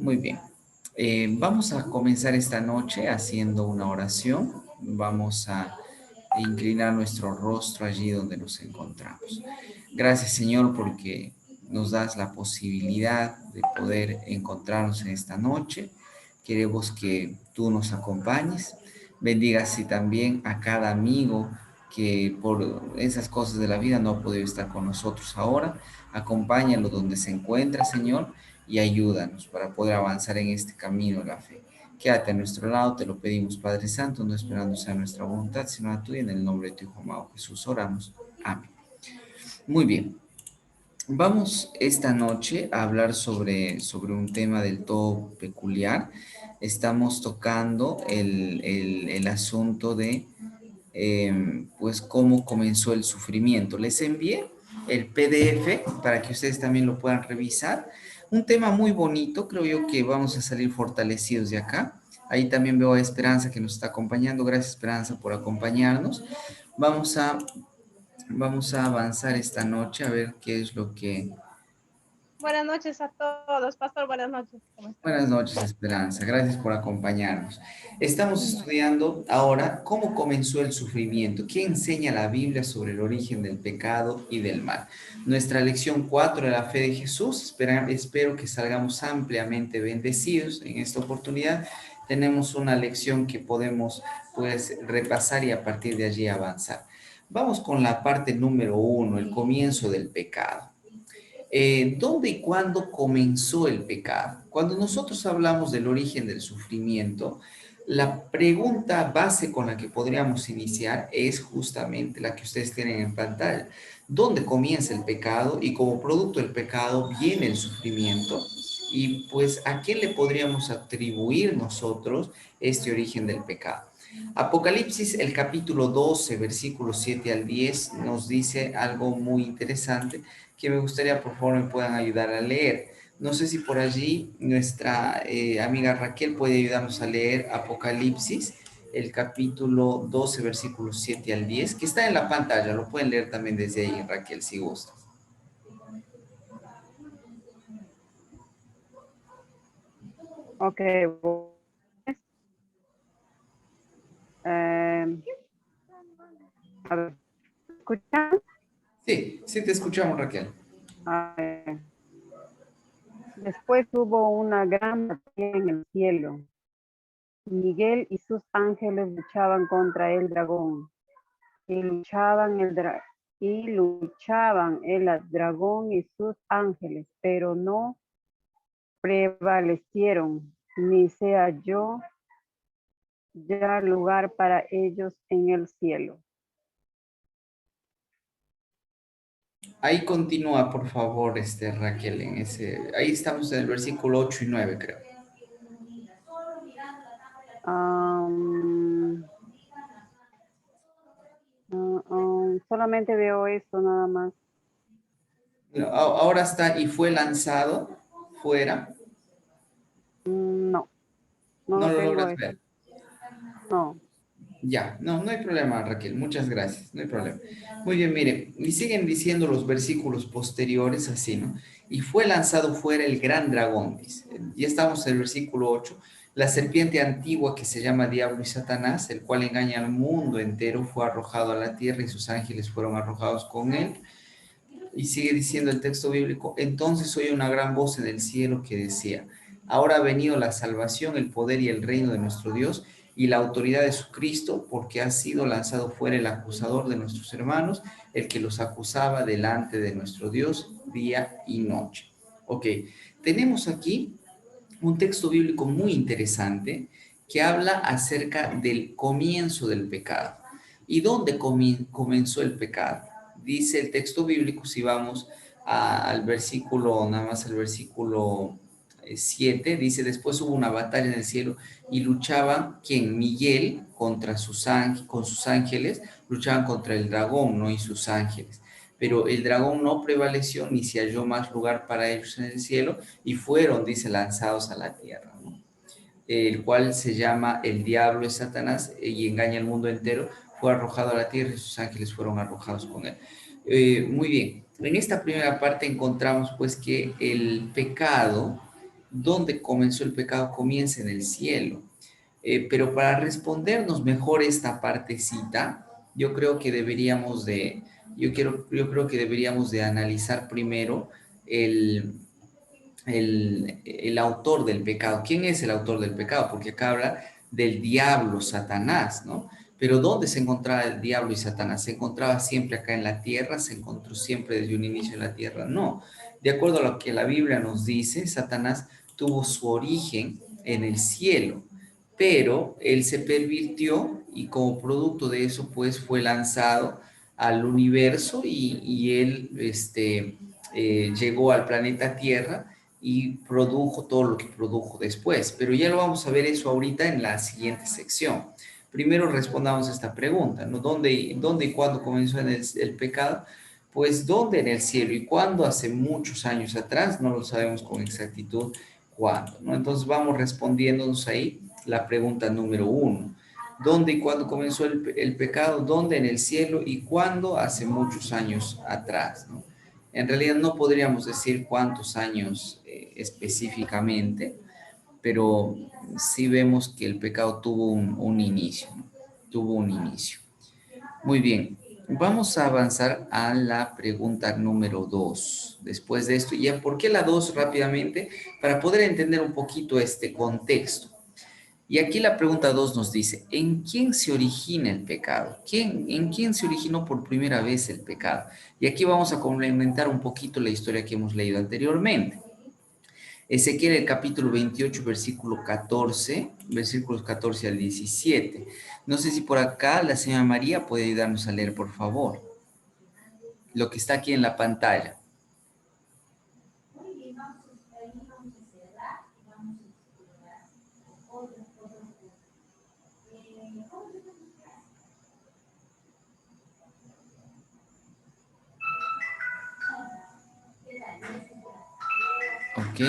Muy bien. Vamos a comenzar esta noche haciendo una oración. Vamos a inclinar nuestro rostro allí donde nos encontramos. Gracias, Señor, porque nos das la posibilidad de poder encontrarnos en esta noche. Queremos que tú nos acompañes. Bendiga así también a cada amigo que por esas cosas de la vida no ha podido estar con nosotros ahora. Acompáñalo donde se encuentra, Señor, y ayúdanos para poder avanzar en este camino de la fe. Quédate a nuestro lado, te lo pedimos, Padre Santo, no esperando sea nuestra voluntad, sino la tuya, en el nombre de tu Hijo amado Jesús, oramos. Amén. Muy bien. Vamos esta noche a hablar sobre un tema del todo peculiar. Estamos tocando el asunto de, pues, cómo comenzó el sufrimiento. Les envié el PDF para que ustedes también lo puedan revisar. Un tema muy bonito, creo yo que vamos a salir fortalecidos de acá. Ahí también veo a Esperanza que nos está acompañando. Gracias, Esperanza, por acompañarnos. Vamos a, vamos a avanzar esta noche a ver qué es lo que... Buenas noches a todos, Pastor. Buenas noches. ¿Cómo están? Buenas noches, Esperanza. Gracias por acompañarnos. Estamos estudiando ahora cómo comenzó el sufrimiento, qué enseña la Biblia sobre el origen del pecado y del mal. Nuestra lección 4 de la fe de Jesús. Espero que salgamos ampliamente bendecidos en esta oportunidad. Tenemos una lección que podemos, pues, repasar y a partir de allí avanzar. Vamos con la parte número 1, el comienzo del pecado. ¿Dónde y cuándo comenzó el pecado? Cuando nosotros hablamos del origen del sufrimiento, la pregunta base con la que podríamos iniciar es justamente la que ustedes tienen en pantalla. ¿Dónde comienza el pecado? Y como producto del pecado viene el sufrimiento. Y pues, ¿a quién le podríamos atribuir nosotros este origen del pecado? Apocalipsis, el capítulo 12, versículos 7 al 10, nos dice algo muy interesante que me gustaría, por favor, me puedan ayudar a leer. No sé si por allí nuestra amiga Raquel puede ayudarnos a leer Apocalipsis, el capítulo 12, versículos 7 al 10, que está en la pantalla. Lo pueden leer también desde ahí, Raquel, si gusta. Ok, eh, a ver, ¿escuchan? Sí, sí te escuchamos, Raquel. A ver. Después hubo una gran batalla en el cielo. Miguel y sus ángeles luchaban contra el dragón. Y luchaban el dragón y sus ángeles, pero no prevalecieron, ni se halló ya lugar para ellos en el cielo. Ahí continúa, por favor, Raquel, ahí estamos en el versículo 8 y 9, creo. Solamente veo eso nada más. Ahora está, y fue lanzado fuera. No, no No lo lo tengo logras eso. ver. No. Ya, no, no hay problema, Raquel, muchas gracias, no hay problema. Muy bien, mire, y siguen diciendo los versículos posteriores así, ¿no? Y fue lanzado fuera el gran dragón, dice. Ya estamos en el versículo 8. La serpiente antigua que se llama Diablo y Satanás, el cual engaña al mundo entero, fue arrojado a la tierra y sus ángeles fueron arrojados con él. Y sigue diciendo el texto bíblico, entonces oí una gran voz en el cielo que decía, ahora ha venido la salvación, el poder y el reino de nuestro Dios y la autoridad de su Cristo, porque ha sido lanzado fuera el acusador de nuestros hermanos, el que los acusaba delante de nuestro Dios día y noche. Ok, tenemos aquí un texto bíblico muy interesante que habla acerca del comienzo del pecado. ¿Y dónde comenzó el pecado? Dice el texto bíblico, si vamos al versículo, nada más al versículo 7, dice, después hubo una batalla en el cielo y luchaban, ¿quién? Miguel con sus ángeles, luchaban contra el dragón, ¿no? Y sus ángeles. Pero el dragón no prevaleció ni se halló más lugar para ellos en el cielo y fueron, dice, lanzados a la tierra, ¿no? El cual se llama el diablo es Satanás y engaña al mundo entero, fue arrojado a la tierra y sus ángeles fueron arrojados con él. Muy bien, en esta primera parte encontramos pues que el pecado ¿Dónde comenzó el pecado? Comienza en el cielo. Pero para respondernos mejor esta partecita, yo creo que deberíamos de, yo creo que deberíamos de analizar primero el, el autor del pecado. ¿Quién es el autor del pecado? Porque acá habla del diablo, Satanás, ¿no? Pero ¿dónde se encontraba el diablo y Satanás? ¿Se encontraba siempre acá en la tierra? ¿Se encontró siempre desde un inicio en la tierra? No. De acuerdo a lo que la Biblia nos dice, Satanás tuvo su origen en el cielo, pero él se pervirtió y como producto de eso, pues fue lanzado al universo y él llegó al planeta Tierra y produjo todo lo que produjo después. Pero ya lo vamos a ver eso ahorita en la siguiente sección. Primero respondamos a esta pregunta, ¿no? ¿Dónde y cuándo comenzó el pecado? Pues ¿dónde en el cielo y cuándo? Hace muchos años atrás, no lo sabemos con exactitud cuándo, ¿no? Entonces vamos respondiéndonos ahí la pregunta número 1. ¿Dónde y cuándo comenzó el pecado? ¿Dónde en el cielo y cuándo? Hace muchos años atrás, ¿no? En realidad no podríamos decir cuántos años específicamente, pero sí vemos que el pecado tuvo un inicio, ¿no? Tuvo un inicio. Muy bien, vamos a avanzar a la pregunta número 2. Después de esto, ¿ya por qué la 2 rápidamente? Para poder entender un poquito este contexto. Y aquí la pregunta 2 nos dice, ¿en quién se origina el pecado? ¿En quién se originó por primera vez el pecado? Y aquí vamos a complementar un poquito la historia que hemos leído anteriormente. Ezequiel, el capítulo 28, versículo 14, versículos 14 al 17. No sé si por acá la señora María puede ayudarnos a leer, por favor, lo que está aquí en la pantalla. Ok,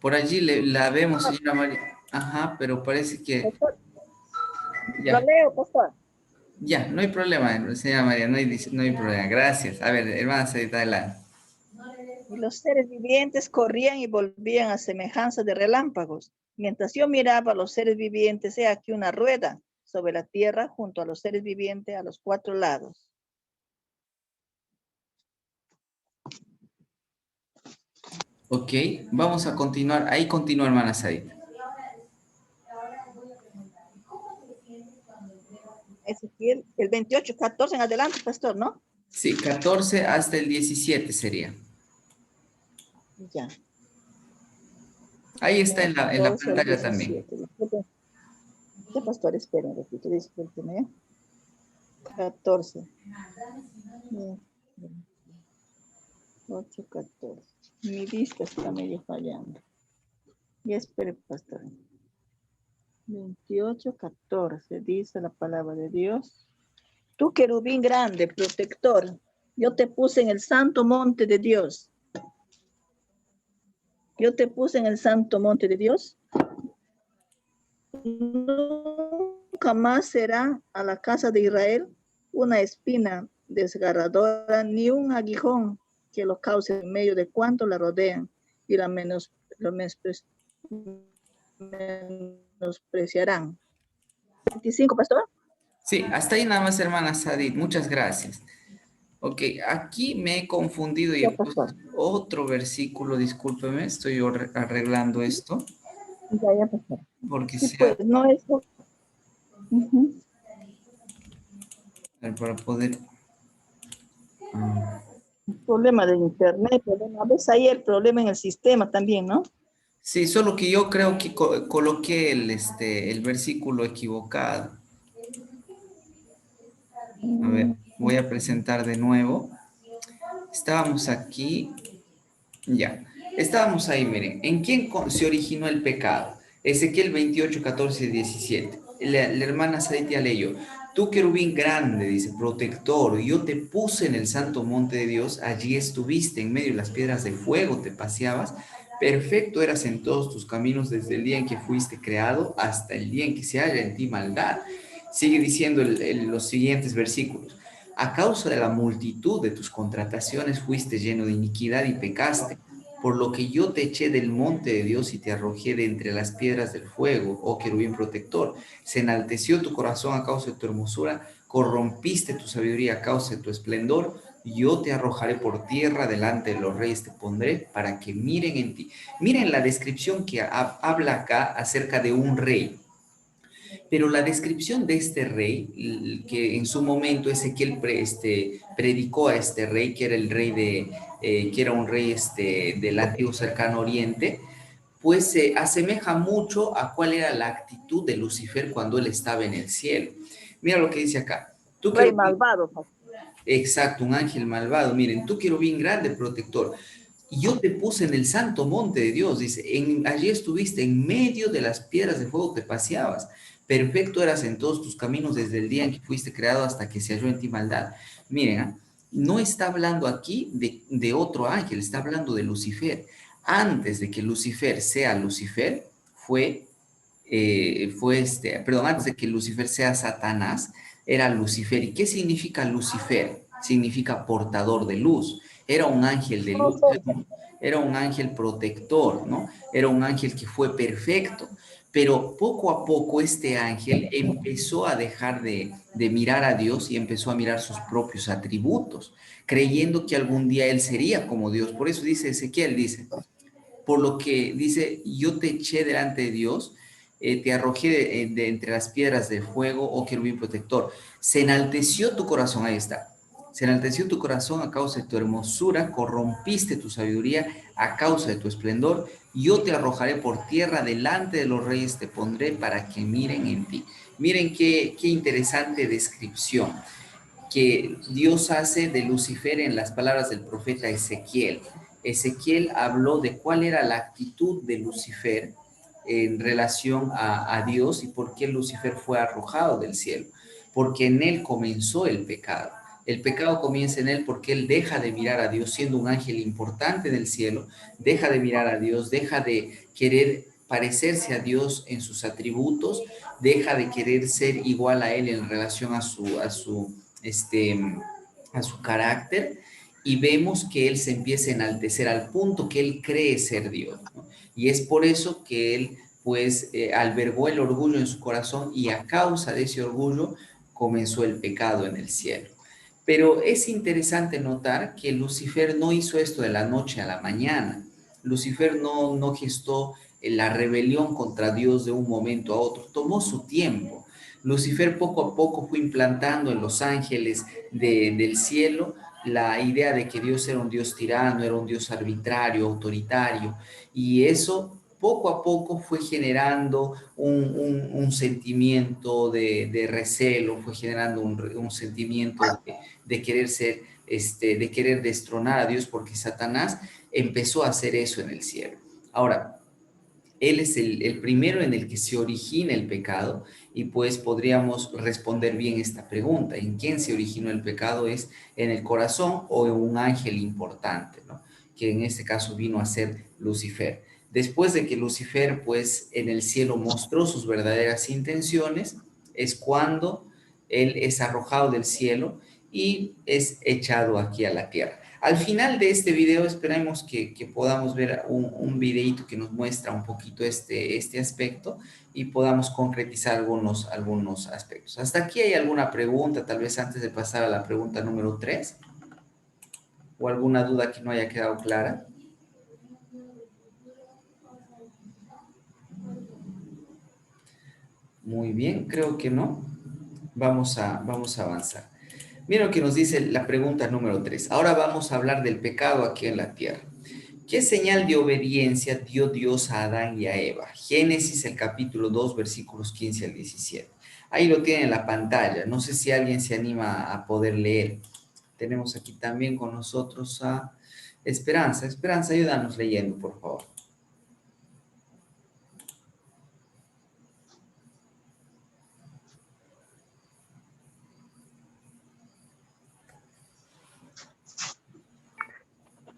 por allí la vemos, señora María. Ajá, pero parece que Pastor, lo ya. leo, pastor. Ya, no hay problema, señora María, no hay problema. Gracias. A ver, hermana Sarita, adelante. Y los seres vivientes corrían y volvían a semejanza de relámpagos. Mientras yo miraba a los seres vivientes, he aquí una rueda sobre la tierra junto a los seres vivientes a los 4 lados. Ok, vamos a continuar. Ahí continúa, hermana Sarita. Ezequiel, el 28, 14 en adelante, pastor, ¿no? Sí, 14 hasta el 17 sería. Ya. Ahí está en la 14 al pantalla también. 17. Disculpe. Ya, pastor, espera un ratito, discúlpeme. 14. 8, 14. Mi vista está medio fallando. Ya espere, pastor. 28, 14. Dice la palabra de Dios. Tú, querubín grande, protector, yo te puse en el santo monte de Dios. Yo te puse en el santo monte de Dios. Nunca más será a la casa de Israel una espina desgarradora, ni un aguijón que lo cause en medio de cuanto la rodean y la menospreciarán. 25, pastor. Sí, hasta ahí nada más, hermana Sadit. Muchas gracias. Ok, aquí me he confundido y Ya, he puesto pastor. otro versículo, discúlpeme, estoy arreglando esto, Ya, pastor. porque Sí, pues, no es... para poder... Problema de internet, problema. A veces hay el problema en el sistema también, ¿no? Sí, solo que yo creo que coloqué el versículo equivocado. A ver, voy a presentar de nuevo. Estábamos aquí, ya. Estábamos ahí, miren. ¿En quién se originó el pecado? Ezequiel 28, 14, 17. La hermana Saitia leyó. Tú, querubín grande, dice, protector, yo te puse en el santo monte de Dios, allí estuviste, en medio de las piedras de fuego te paseabas. Perfecto eras en todos tus caminos desde el día en que fuiste creado hasta el día en que se halla en ti maldad. Sigue diciendo los siguientes versículos. A causa de la multitud de tus contrataciones fuiste lleno de iniquidad y pecaste. por lo que yo te eché del monte de Dios y te arrojé de entre las piedras del fuego, oh querubín protector. Se enalteció tu corazón a causa de tu hermosura, corrompiste tu sabiduría a causa de tu esplendor. Yo te arrojaré por tierra, delante de los reyes te pondré para que miren en ti. Miren la descripción que habla acá acerca de un rey. Pero la descripción de este rey, que en su momento Ezequiel predicó a este rey, que era el rey que era un rey del antiguo cercano oriente, pues se asemeja mucho a cuál era la actitud de Lucifer cuando él estaba en el cielo. Mira lo que dice acá. Tú Rey querubín, malvado. exacto, un ángel malvado. Miren, tú querubín grande, protector. Y yo te puse en el santo monte de Dios, dice, allí estuviste, en medio de las piedras de fuego te paseabas. Perfecto eras en todos tus caminos desde el día en que fuiste creado hasta que se halló en ti maldad. Miren, no está hablando aquí de otro ángel, está hablando de Lucifer. Antes de que Lucifer sea Lucifer, perdón, antes de que Lucifer sea Satanás, era Lucifer. ¿Y qué significa Lucifer? Significa portador de luz. Era un ángel de luz, ¿no? Era un ángel protector, ¿no? Era un ángel que fue perfecto. Pero poco a poco este ángel empezó a dejar de mirar a Dios y empezó a mirar sus propios atributos, creyendo que algún día él sería como Dios. Por eso dice Ezequiel, dice, por lo que dice, yo te eché delante de Dios, te arrojé de entre las piedras de fuego, oh querubín protector. Se enalteció tu corazón, ahí está. Se enalteció tu corazón a causa de tu hermosura, corrompiste tu sabiduría a causa de tu esplendor. Yo te arrojaré por tierra, delante de los reyes te pondré para que miren en ti. Miren qué interesante descripción que Dios hace de Lucifer en las palabras del profeta Ezequiel. Ezequiel habló de cuál era la actitud de Lucifer en relación a Dios y por qué Lucifer fue arrojado del cielo. Porque en él comenzó el pecado. El pecado comienza en él porque él deja de mirar a Dios siendo un ángel importante del cielo, deja de mirar a Dios, deja de querer parecerse a Dios en sus atributos, deja de querer ser igual a él en relación este, a su carácter, y vemos que él se empieza a enaltecer al punto que él cree ser Dios, ¿no? Y es por eso que él, pues, albergó el orgullo en su corazón y a causa de ese orgullo comenzó el pecado en el cielo. Pero es interesante notar que Lucifer no hizo esto de la noche a la mañana. Lucifer no gestó la rebelión contra Dios de un momento a otro, tomó su tiempo. Lucifer poco a poco fue implantando en los ángeles del cielo la idea de que Dios era un Dios tirano, era un Dios arbitrario, autoritario, y eso poco a poco fue generando un sentimiento de recelo, fue generando un sentimiento de querer ser, de querer destronar a Dios, porque Satanás empezó a hacer eso en el cielo. Ahora, él es el primero en el que se origina el pecado, y pues podríamos responder bien esta pregunta: ¿en quién se originó el pecado? ¿Es en el corazón o en un ángel importante, ¿no? Que en este caso vino a ser Lucifer. Después de que Lucifer, pues, en el cielo mostró sus verdaderas intenciones, es cuando él es arrojado del cielo y es echado aquí a la tierra. Al final de este video esperemos que podamos ver un videito que nos muestra un poquito este aspecto y podamos concretizar algunos aspectos. ¿Hasta aquí hay alguna pregunta, tal vez antes de pasar a la pregunta número 3? ¿O alguna duda que no haya quedado clara? Muy bien, creo que no. Vamos a avanzar. Mira lo que nos dice la pregunta número 3. Ahora vamos a hablar del pecado aquí en la tierra. ¿Qué señal de obediencia dio Dios a Adán y a Eva? Génesis, el capítulo 2, versículos 15 al 17. Ahí lo tienen en la pantalla. No sé si alguien se anima a poder leer. Tenemos aquí también con nosotros a Esperanza. Esperanza, ayúdanos leyendo, por favor.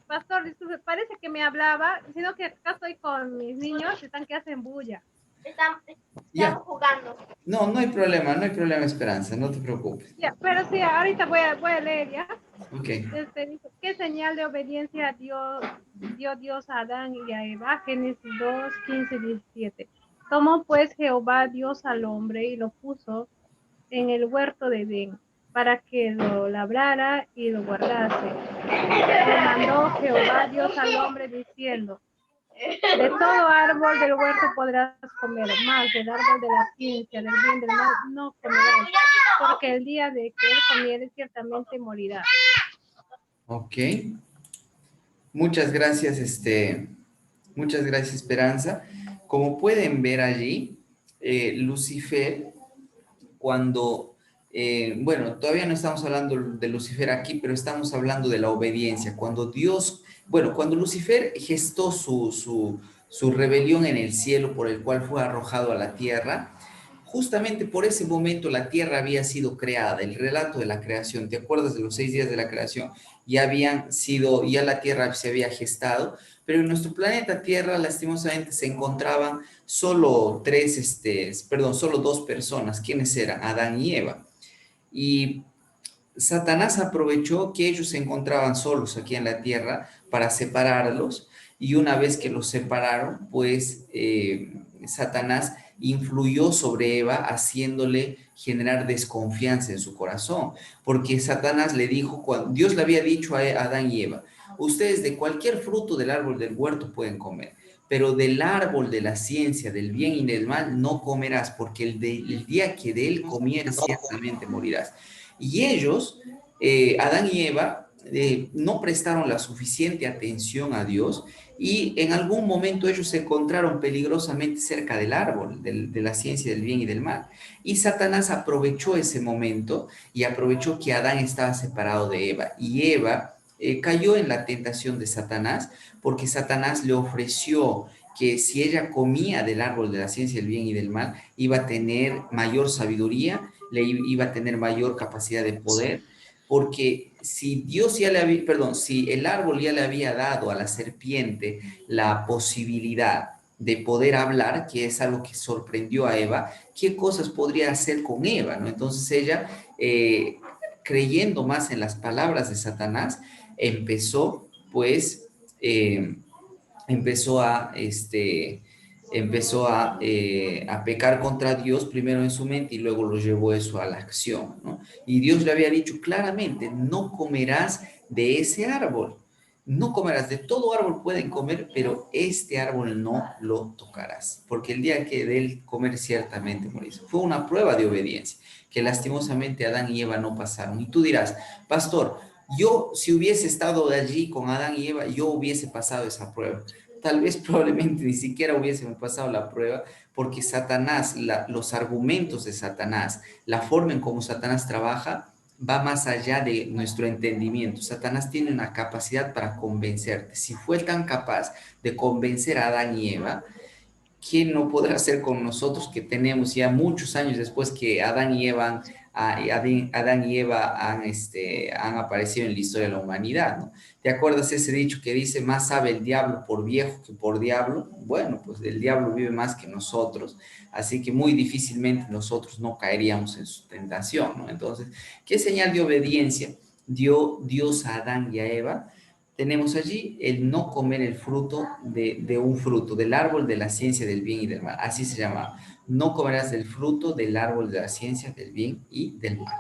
Pastor, disculpe, parece que me hablaba, sino que acá estoy con mis niños, están que hacen bulla. Están jugando. No hay problema, Esperanza, no te preocupes. Ya, pero sí, ahorita voy a leer, ¿ya? Ok. Dice, ¿qué señal de obediencia dio Dios a Adán y a Eva? Génesis 2, 15, 17. Tomó pues Jehová Dios al hombre y lo puso en el huerto de Edén para que lo labrara y lo guardase. Le mandó Jehová Dios al hombre diciendo, de todo árbol del huerto podrás comer, mas del árbol de la ciencia, del bien y del mal, no comerás, porque el día de que él comiere ciertamente morirá. Ok. Muchas gracias, muchas gracias, Esperanza. Como pueden ver allí, Lucifer, cuando, bueno, todavía no estamos hablando de Lucifer aquí, pero estamos hablando de la obediencia. Cuando Dios, bueno, cuando Lucifer gestó su rebelión en el cielo por el cual fue arrojado a la tierra, justamente por ese momento la tierra había sido creada, el relato de la creación. ¿Te acuerdas de los 6 días de la creación? Ya habían sido, ya la tierra se había gestado, pero en nuestro planeta Tierra lastimosamente se encontraban solo solo dos personas. ¿Quiénes eran? Adán y Eva. Y Satanás aprovechó que ellos se encontraban solos aquí en la tierra para separarlos, y una vez que los separaron, pues Satanás influyó sobre Eva haciéndole generar desconfianza en su corazón, porque Satanás le dijo, Dios le había dicho a Adán y Eva, ustedes de cualquier fruto del árbol del huerto pueden comer, pero del árbol de la ciencia, del bien y del mal, no comerás, porque el día que de él comieres, ciertamente morirás. Y ellos, Adán y Eva, no prestaron la suficiente atención a Dios, y en algún momento ellos se encontraron peligrosamente cerca del árbol, de la ciencia del bien y del mal. Y Satanás aprovechó ese momento y aprovechó que Adán estaba separado de Eva. Y Eva cayó en la tentación de Satanás, porque Satanás le ofreció que si ella comía del árbol de la ciencia del bien y del mal, iba a tener mayor sabiduría, le iba a tener mayor capacidad de poder, porque si Dios ya le había, perdón, si el árbol ya le había dado a la serpiente la posibilidad de poder hablar, que es algo que sorprendió a Eva, ¿qué cosas podría hacer con Eva, no? Entonces ella, creyendo más en las palabras de Satanás, empezó, pues, empezó a, a pecar contra Dios primero en su mente, y luego lo llevó eso a la acción, ¿no? Y Dios le había dicho claramente, no comerás de ese árbol, no comerás, de todo árbol pueden comer, pero este árbol no lo tocarás, porque el día que de él comer ciertamente morís. Fue una prueba de obediencia que lastimosamente Adán y Eva no pasaron. Y tú dirás, pastor, yo, si hubiese estado allí con Adán y Eva, yo hubiese pasado esa prueba. Tal vez probablemente ni siquiera hubiésemos pasado la prueba, porque Satanás, los argumentos de Satanás, la forma en cómo Satanás trabaja, va más allá de nuestro entendimiento. Satanás tiene una capacidad para convencerte. Si fue tan capaz de convencer a Adán y Eva, ¿quién no podrá hacer con nosotros, que tenemos ya muchos años después que Adán y Eva, Adán y Eva han aparecido en la historia de la humanidad, ¿no? ¿Te acuerdas ese dicho que dice, más sabe el diablo por viejo que por diablo? Bueno, pues el diablo vive más que nosotros, así que muy difícilmente nosotros no caeríamos en su tentación, ¿no? Entonces, ¿qué señal de obediencia dio Dios a Adán y a Eva? Tenemos allí el no comer el fruto de un fruto, del árbol de la ciencia del bien y del mal. Así se llama. No comerás del fruto del árbol de la ciencia del bien y del mal.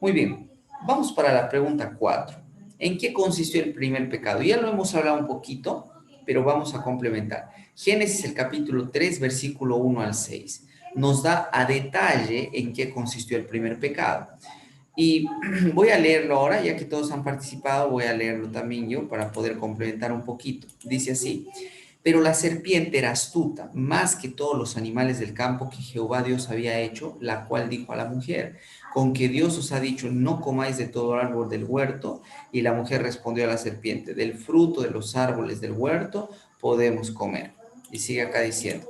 Muy bien, vamos para la pregunta 4. ¿En qué consistió el primer pecado? Ya lo hemos hablado un poquito, pero vamos a complementar. Génesis, el capítulo 3, versículo 1 al 6, nos da a detalle en qué consistió el primer pecado. Y voy a leerlo ahora, ya que todos han participado, voy a leerlo también yo para poder complementar un poquito. Dice así: pero la serpiente era astuta, más que todos los animales del campo que Jehová Dios había hecho, la cual dijo a la mujer, con que Dios os ha dicho, no comáis de todo árbol del huerto. Y la mujer respondió a la serpiente, del fruto de los árboles del huerto podemos comer. Y sigue acá diciendo,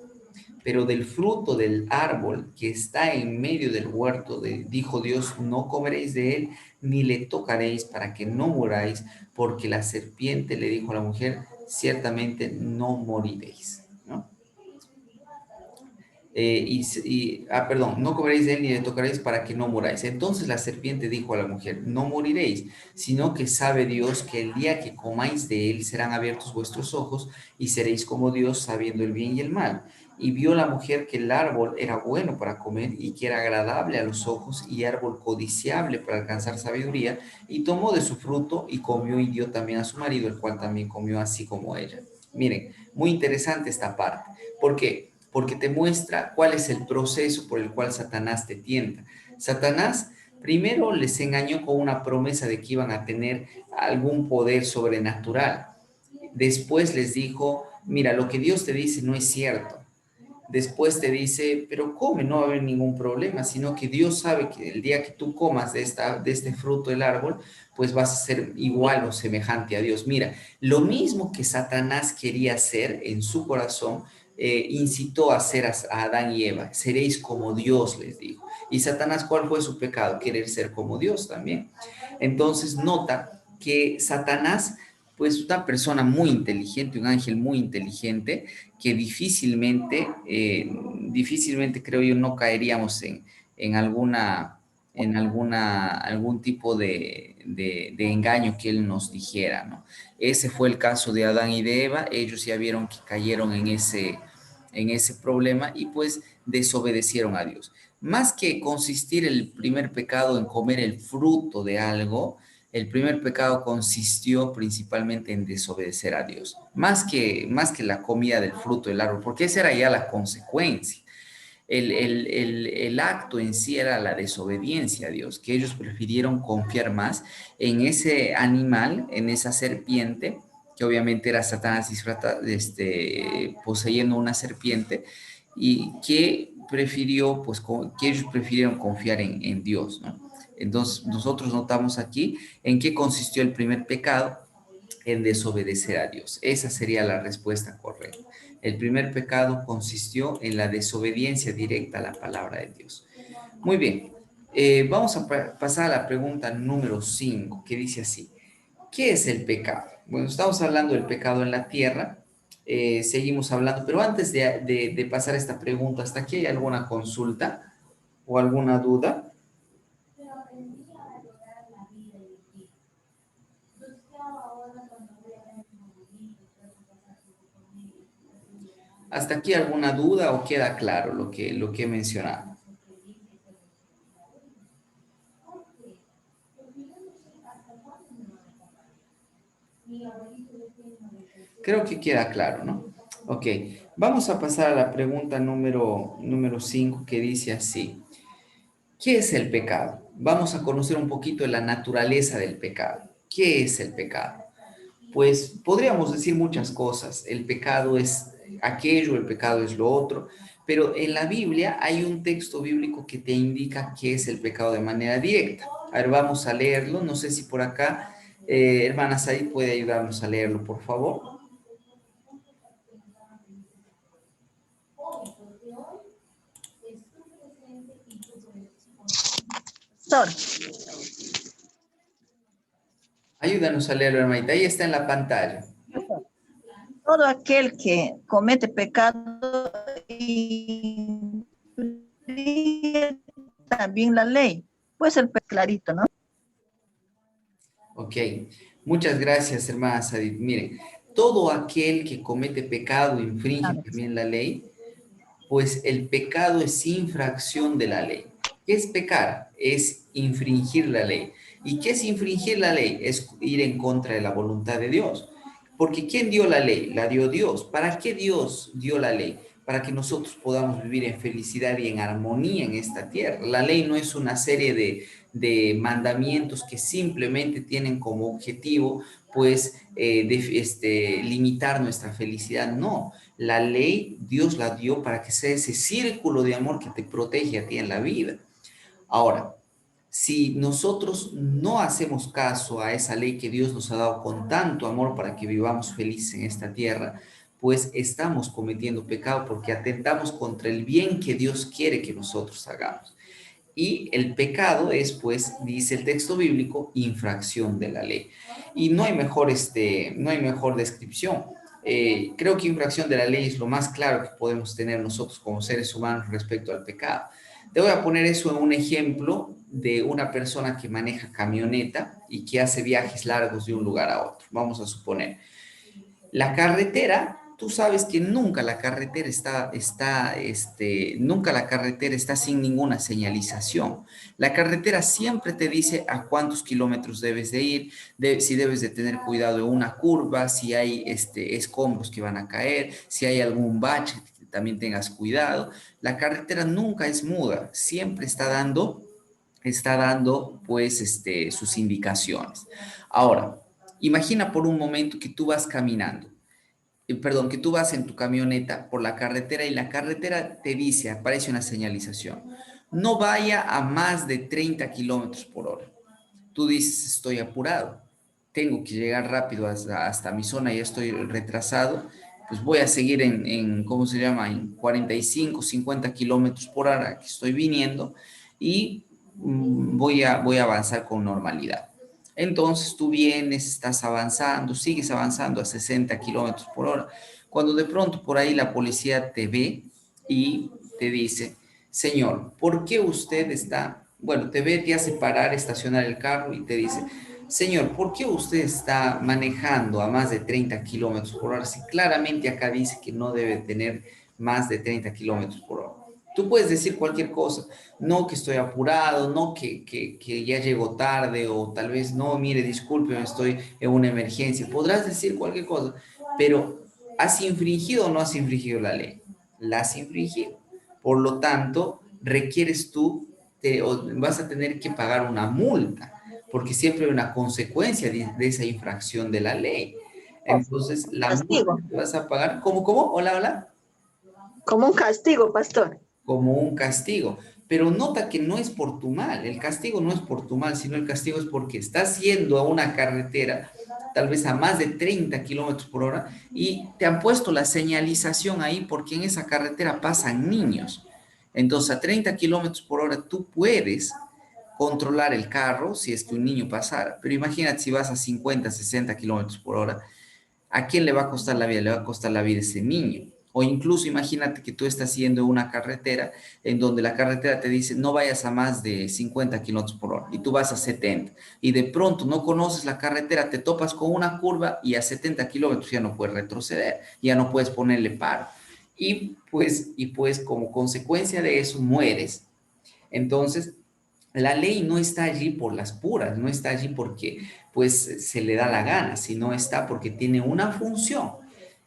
pero del fruto del árbol que está en medio del huerto, dijo Dios, no comeréis de él, ni le tocaréis, para que no muráis, porque la serpiente le dijo a la mujer, ciertamente no moriréis, ¿no? perdón, no comeréis de él ni le tocaréis para que no muráis. Entonces la serpiente dijo a la mujer, no moriréis, sino que sabe Dios que el día que comáis de él serán abiertos vuestros ojos y seréis como Dios sabiendo el bien y el mal. Y vio la mujer que el árbol era bueno para comer y que era agradable a los ojos y árbol codiciable para alcanzar sabiduría, y tomó de su fruto y comió y dio también a su marido, el cual también comió así como ella. Miren, muy interesante esta parte. ¿Por qué? Porque te muestra cuál es el proceso por el cual Satanás te tienta. Satanás primero les engañó con una promesa de que iban a tener algún poder sobrenatural. Después les dijo, mira, lo que Dios te dice no es cierto. Después te dice, pero come, no va a haber ningún problema, sino que Dios sabe que el día que tú comas de este fruto del árbol, pues vas a ser igual o semejante a Dios. Mira, lo mismo que Satanás quería hacer en su corazón, incitó a hacer a Adán y Eva. Seréis como Dios, les dijo. Y Satanás, ¿cuál fue su pecado? Querer ser como Dios también. Entonces nota que Satanás, pues una persona muy inteligente, un ángel muy inteligente, que difícilmente creo yo no caeríamos en algún tipo de engaño que él nos dijera, ¿no? Ese fue el caso de Adán y de Eva. Ellos ya vieron que cayeron en ese problema y pues desobedecieron a Dios. Más que consistir el primer pecado en comer el fruto de algo, el primer pecado consistió principalmente en desobedecer a Dios, más que la comida del fruto del árbol, porque esa era ya la consecuencia. El acto en sí era la desobediencia a Dios, que ellos prefirieron confiar más en ese animal, en esa serpiente, que obviamente era Satanás poseyendo una serpiente, y que prefirió, pues, que ellos prefirieron confiar en Dios, ¿no? Entonces, nosotros notamos aquí en qué consistió el primer pecado, en desobedecer a Dios. Esa sería la respuesta correcta. El primer pecado consistió en la desobediencia directa a la palabra de Dios. Muy bien, vamos a pasar a la pregunta número 5, que dice así: ¿qué es el pecado? Bueno, estamos hablando del pecado en la tierra, seguimos hablando, pero antes de pasar a esta pregunta, ¿hasta aquí hay alguna consulta o alguna duda? ¿Hasta aquí alguna duda o queda claro lo que he mencionado? Creo que queda claro, ¿no? Ok, vamos a pasar a la pregunta número 5, que dice así: ¿qué es el pecado? Vamos a conocer un poquito de la naturaleza del pecado. ¿Qué es el pecado? Pues podríamos decir muchas cosas. El pecado es aquello, el pecado es lo otro, pero en la Biblia hay un texto bíblico que te indica qué es el pecado de manera directa. A ver, vamos a leerlo. No sé si por acá, hermana Said, puede ayudarnos a leerlo, por favor. Pastor, Ayúdanos a leerlo, hermanita. Ahí está en la pantalla. todo aquel que comete pecado infringe también la ley. Pues el clarito, ¿no? Ok, muchas gracias, hermana Sadit. Mire, todo aquel que comete pecado infringe también la ley, pues el pecado es infracción de la ley. ¿Qué es pecar? Es infringir la ley. ¿Y qué es infringir la ley? Es ir en contra de la voluntad de Dios. Porque ¿quién dio la ley? La dio Dios. ¿Para qué Dios dio la ley? Para que nosotros podamos vivir en felicidad y en armonía en esta tierra. La ley no es una serie de mandamientos que simplemente tienen como objetivo, pues, limitar nuestra felicidad. No, la ley Dios la dio para que sea ese círculo de amor que te protege a ti en la vida. Ahora, si nosotros no hacemos caso a esa ley que Dios nos ha dado con tanto amor para que vivamos felices en esta tierra, pues estamos cometiendo pecado porque atentamos contra el bien que Dios quiere que nosotros hagamos. Y el pecado es, pues, dice el texto bíblico, infracción de la ley. Y no hay mejor descripción. Creo que infracción de la ley es lo más claro que podemos tener nosotros como seres humanos respecto al pecado. Te voy a poner eso en un ejemplo de una persona que maneja camioneta y que hace viajes largos de un lugar a otro. Vamos a suponer, la carretera, tú sabes que nunca la carretera nunca la carretera está sin ninguna señalización. La carretera siempre te dice a cuántos kilómetros debes de ir, si debes de tener cuidado en una curva, si hay escombros que van a caer, si hay algún bache, también tengas cuidado. La carretera nunca es muda, siempre está dando pues sus indicaciones. Ahora, imagina por un momento que tú vas caminando, perdón, que tú vas en tu camioneta por la carretera y la carretera te dice, aparece una señalización, no vaya a más de 30 kilómetros por hora. Tú dices, estoy apurado, tengo que llegar rápido hasta mi zona, ya estoy retrasado, pues voy a seguir ¿cómo se llama? En 45, 50 kilómetros por hora que estoy viniendo y voy a avanzar con normalidad. Entonces tú vienes, estás avanzando, sigues avanzando a 60 kilómetros por hora, cuando de pronto por ahí la policía te ve y te dice, señor, ¿por qué usted está, bueno, te ve, te hace parar, estacionar el carro y te dice, señor, ¿por qué usted está manejando a más de 30 kilómetros por hora? Si claramente acá dice que no debe tener más de 30 kilómetros por hora. Tú puedes decir cualquier cosa, no que estoy apurado, no que ya llego tarde, o tal vez no, mire, disculpe, estoy en una emergencia. Podrás decir cualquier cosa, pero ¿has infringido o no has infringido la ley? La has infringido. Por lo tanto, requieres tú, o vas a tener que pagar una multa, porque siempre hay una consecuencia de esa infracción de la ley. Entonces, la multa Castigo. que vas a pagar, ¿cómo? Hola, hola. Como un castigo, pastor. Como un castigo. Pero nota que no es por tu mal, el castigo no es por tu mal, sino el castigo es porque estás yendo a una carretera, tal vez a más de 30 kilómetros por hora, y te han puesto la señalización ahí porque en esa carretera pasan niños. Entonces, a 30 kilómetros por hora tú puedes controlar el carro si es que un niño pasara, pero imagínate si vas a 50, 60 kilómetros por hora, ¿a quién le va a costar la vida? Le va a costar la vida a ese niño. O incluso imagínate que tú estás yendo una carretera en donde la carretera te dice no vayas a más de 50 kilómetros por hora y tú vas a 70 y de pronto no conoces la carretera, te topas con una curva y a 70 kilómetros ya no puedes retroceder, ya no puedes ponerle paro. Y pues como consecuencia de eso mueres. Entonces, la ley no está allí por las puras, no está allí porque pues se le da la gana, sino está porque tiene una función.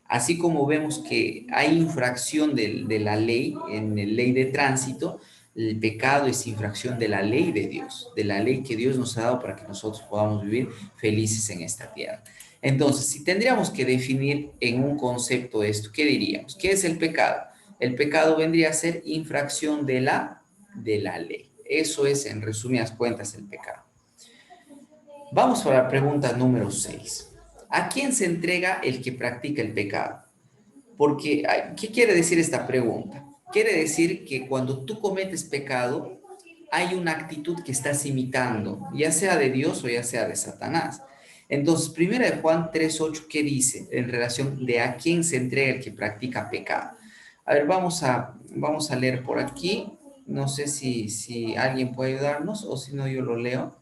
Así como vemos que hay infracción de la ley en la ley de tránsito, el pecado es infracción de la ley de Dios, de la ley que Dios nos ha dado para que nosotros podamos vivir felices en esta tierra. Entonces, si tendríamos que definir en un concepto esto, ¿qué diríamos? ¿Qué es el pecado? El pecado vendría a ser infracción de la ley. Eso es, en resumidas cuentas, el pecado. Vamos a la pregunta número 6. ¿A quién se entrega el que practica el pecado? Porque, ¿qué quiere decir esta pregunta? Quiere decir que cuando tú cometes pecado, hay una actitud que estás imitando, ya sea de Dios o ya sea de Satanás. Entonces, primera de Juan 3:8, ¿qué dice en relación de a quién se entrega el que practica pecado? A ver, vamos a leer por aquí. No sé si alguien puede ayudarnos o si no yo lo leo.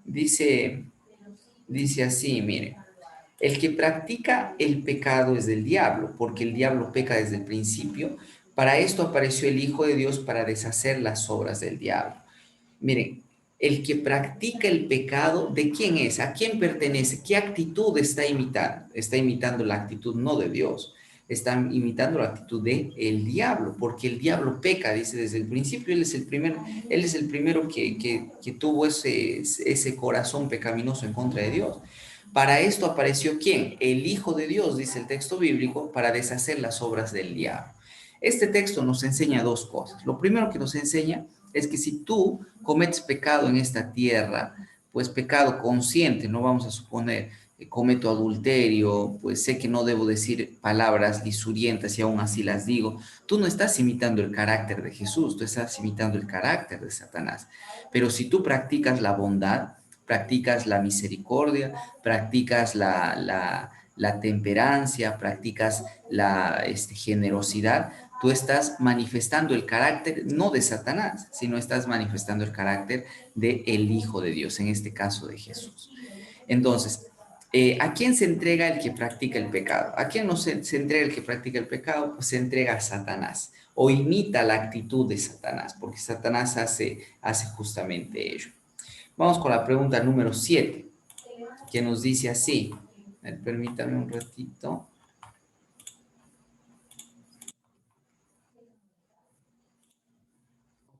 Dice así, mire. El que practica el pecado es del diablo, porque el diablo peca desde el principio. Para esto apareció el Hijo de Dios para deshacer las obras del diablo. Miren, el que practica el pecado, ¿de quién es? ¿A quién pertenece? ¿Qué actitud está imitando? Está imitando la actitud no de Dios, está imitando la actitud de el diablo, porque el diablo peca, dice desde el principio, él es el primero que tuvo ese corazón pecaminoso en contra de Dios. Para esto apareció ¿quién? El Hijo de Dios, dice el texto bíblico, para deshacer las obras del diablo. Este texto nos enseña dos cosas. Lo primero que nos enseña es que si tú cometes pecado en esta tierra, pues pecado consciente, no vamos a suponer, cometo adulterio, pues sé que no debo decir palabras lisurientas y aún así las digo, tú no estás imitando el carácter de Jesús, tú estás imitando el carácter de Satanás. Pero si tú practicas la bondad, practicas la misericordia, practicas la temperancia, practicas la generosidad, tú estás manifestando el carácter no de Satanás, sino estás manifestando el carácter del Hijo de Dios, en este caso de Jesús. Entonces, ¿a quién se entrega el que practica el pecado? ¿A quién no se entrega el que practica el pecado? Pues se entrega a Satanás o imita la actitud de Satanás, porque Satanás hace justamente ello. Vamos con la pregunta número 7, que nos dice así. Permítame un ratito.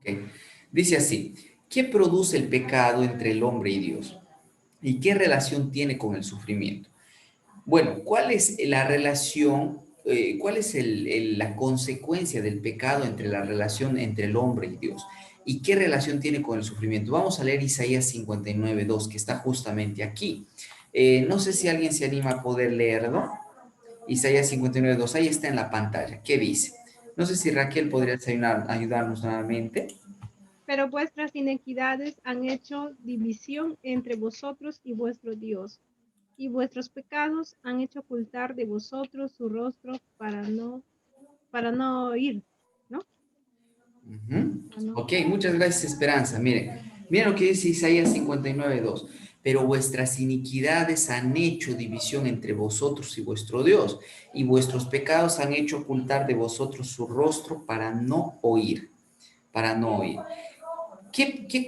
Okay. Dice así, ¿qué produce el pecado entre el hombre y Dios? ¿Y qué relación tiene con el sufrimiento? Bueno, ¿cuál es la relación, cuál es la consecuencia del pecado entre la relación entre el hombre y Dios? ¿Y qué relación tiene con el sufrimiento? Vamos a leer Isaías 59:2, que está justamente aquí. No sé si alguien se anima a poder leerlo. Isaías 59:2, ahí está en la pantalla. ¿Qué dice? No sé si Raquel podría ayudarnos nuevamente. Pero vuestras inequidades han hecho división entre vosotros y vuestro Dios, y vuestros pecados han hecho ocultar de vosotros su rostro para no oír, ¿no? Ok, muchas gracias, Esperanza. Miren lo que dice Isaías 59:2. Pero vuestras iniquidades han hecho división entre vosotros y vuestro Dios, y vuestros pecados han hecho ocultar de vosotros su rostro para no oír. Para no oír.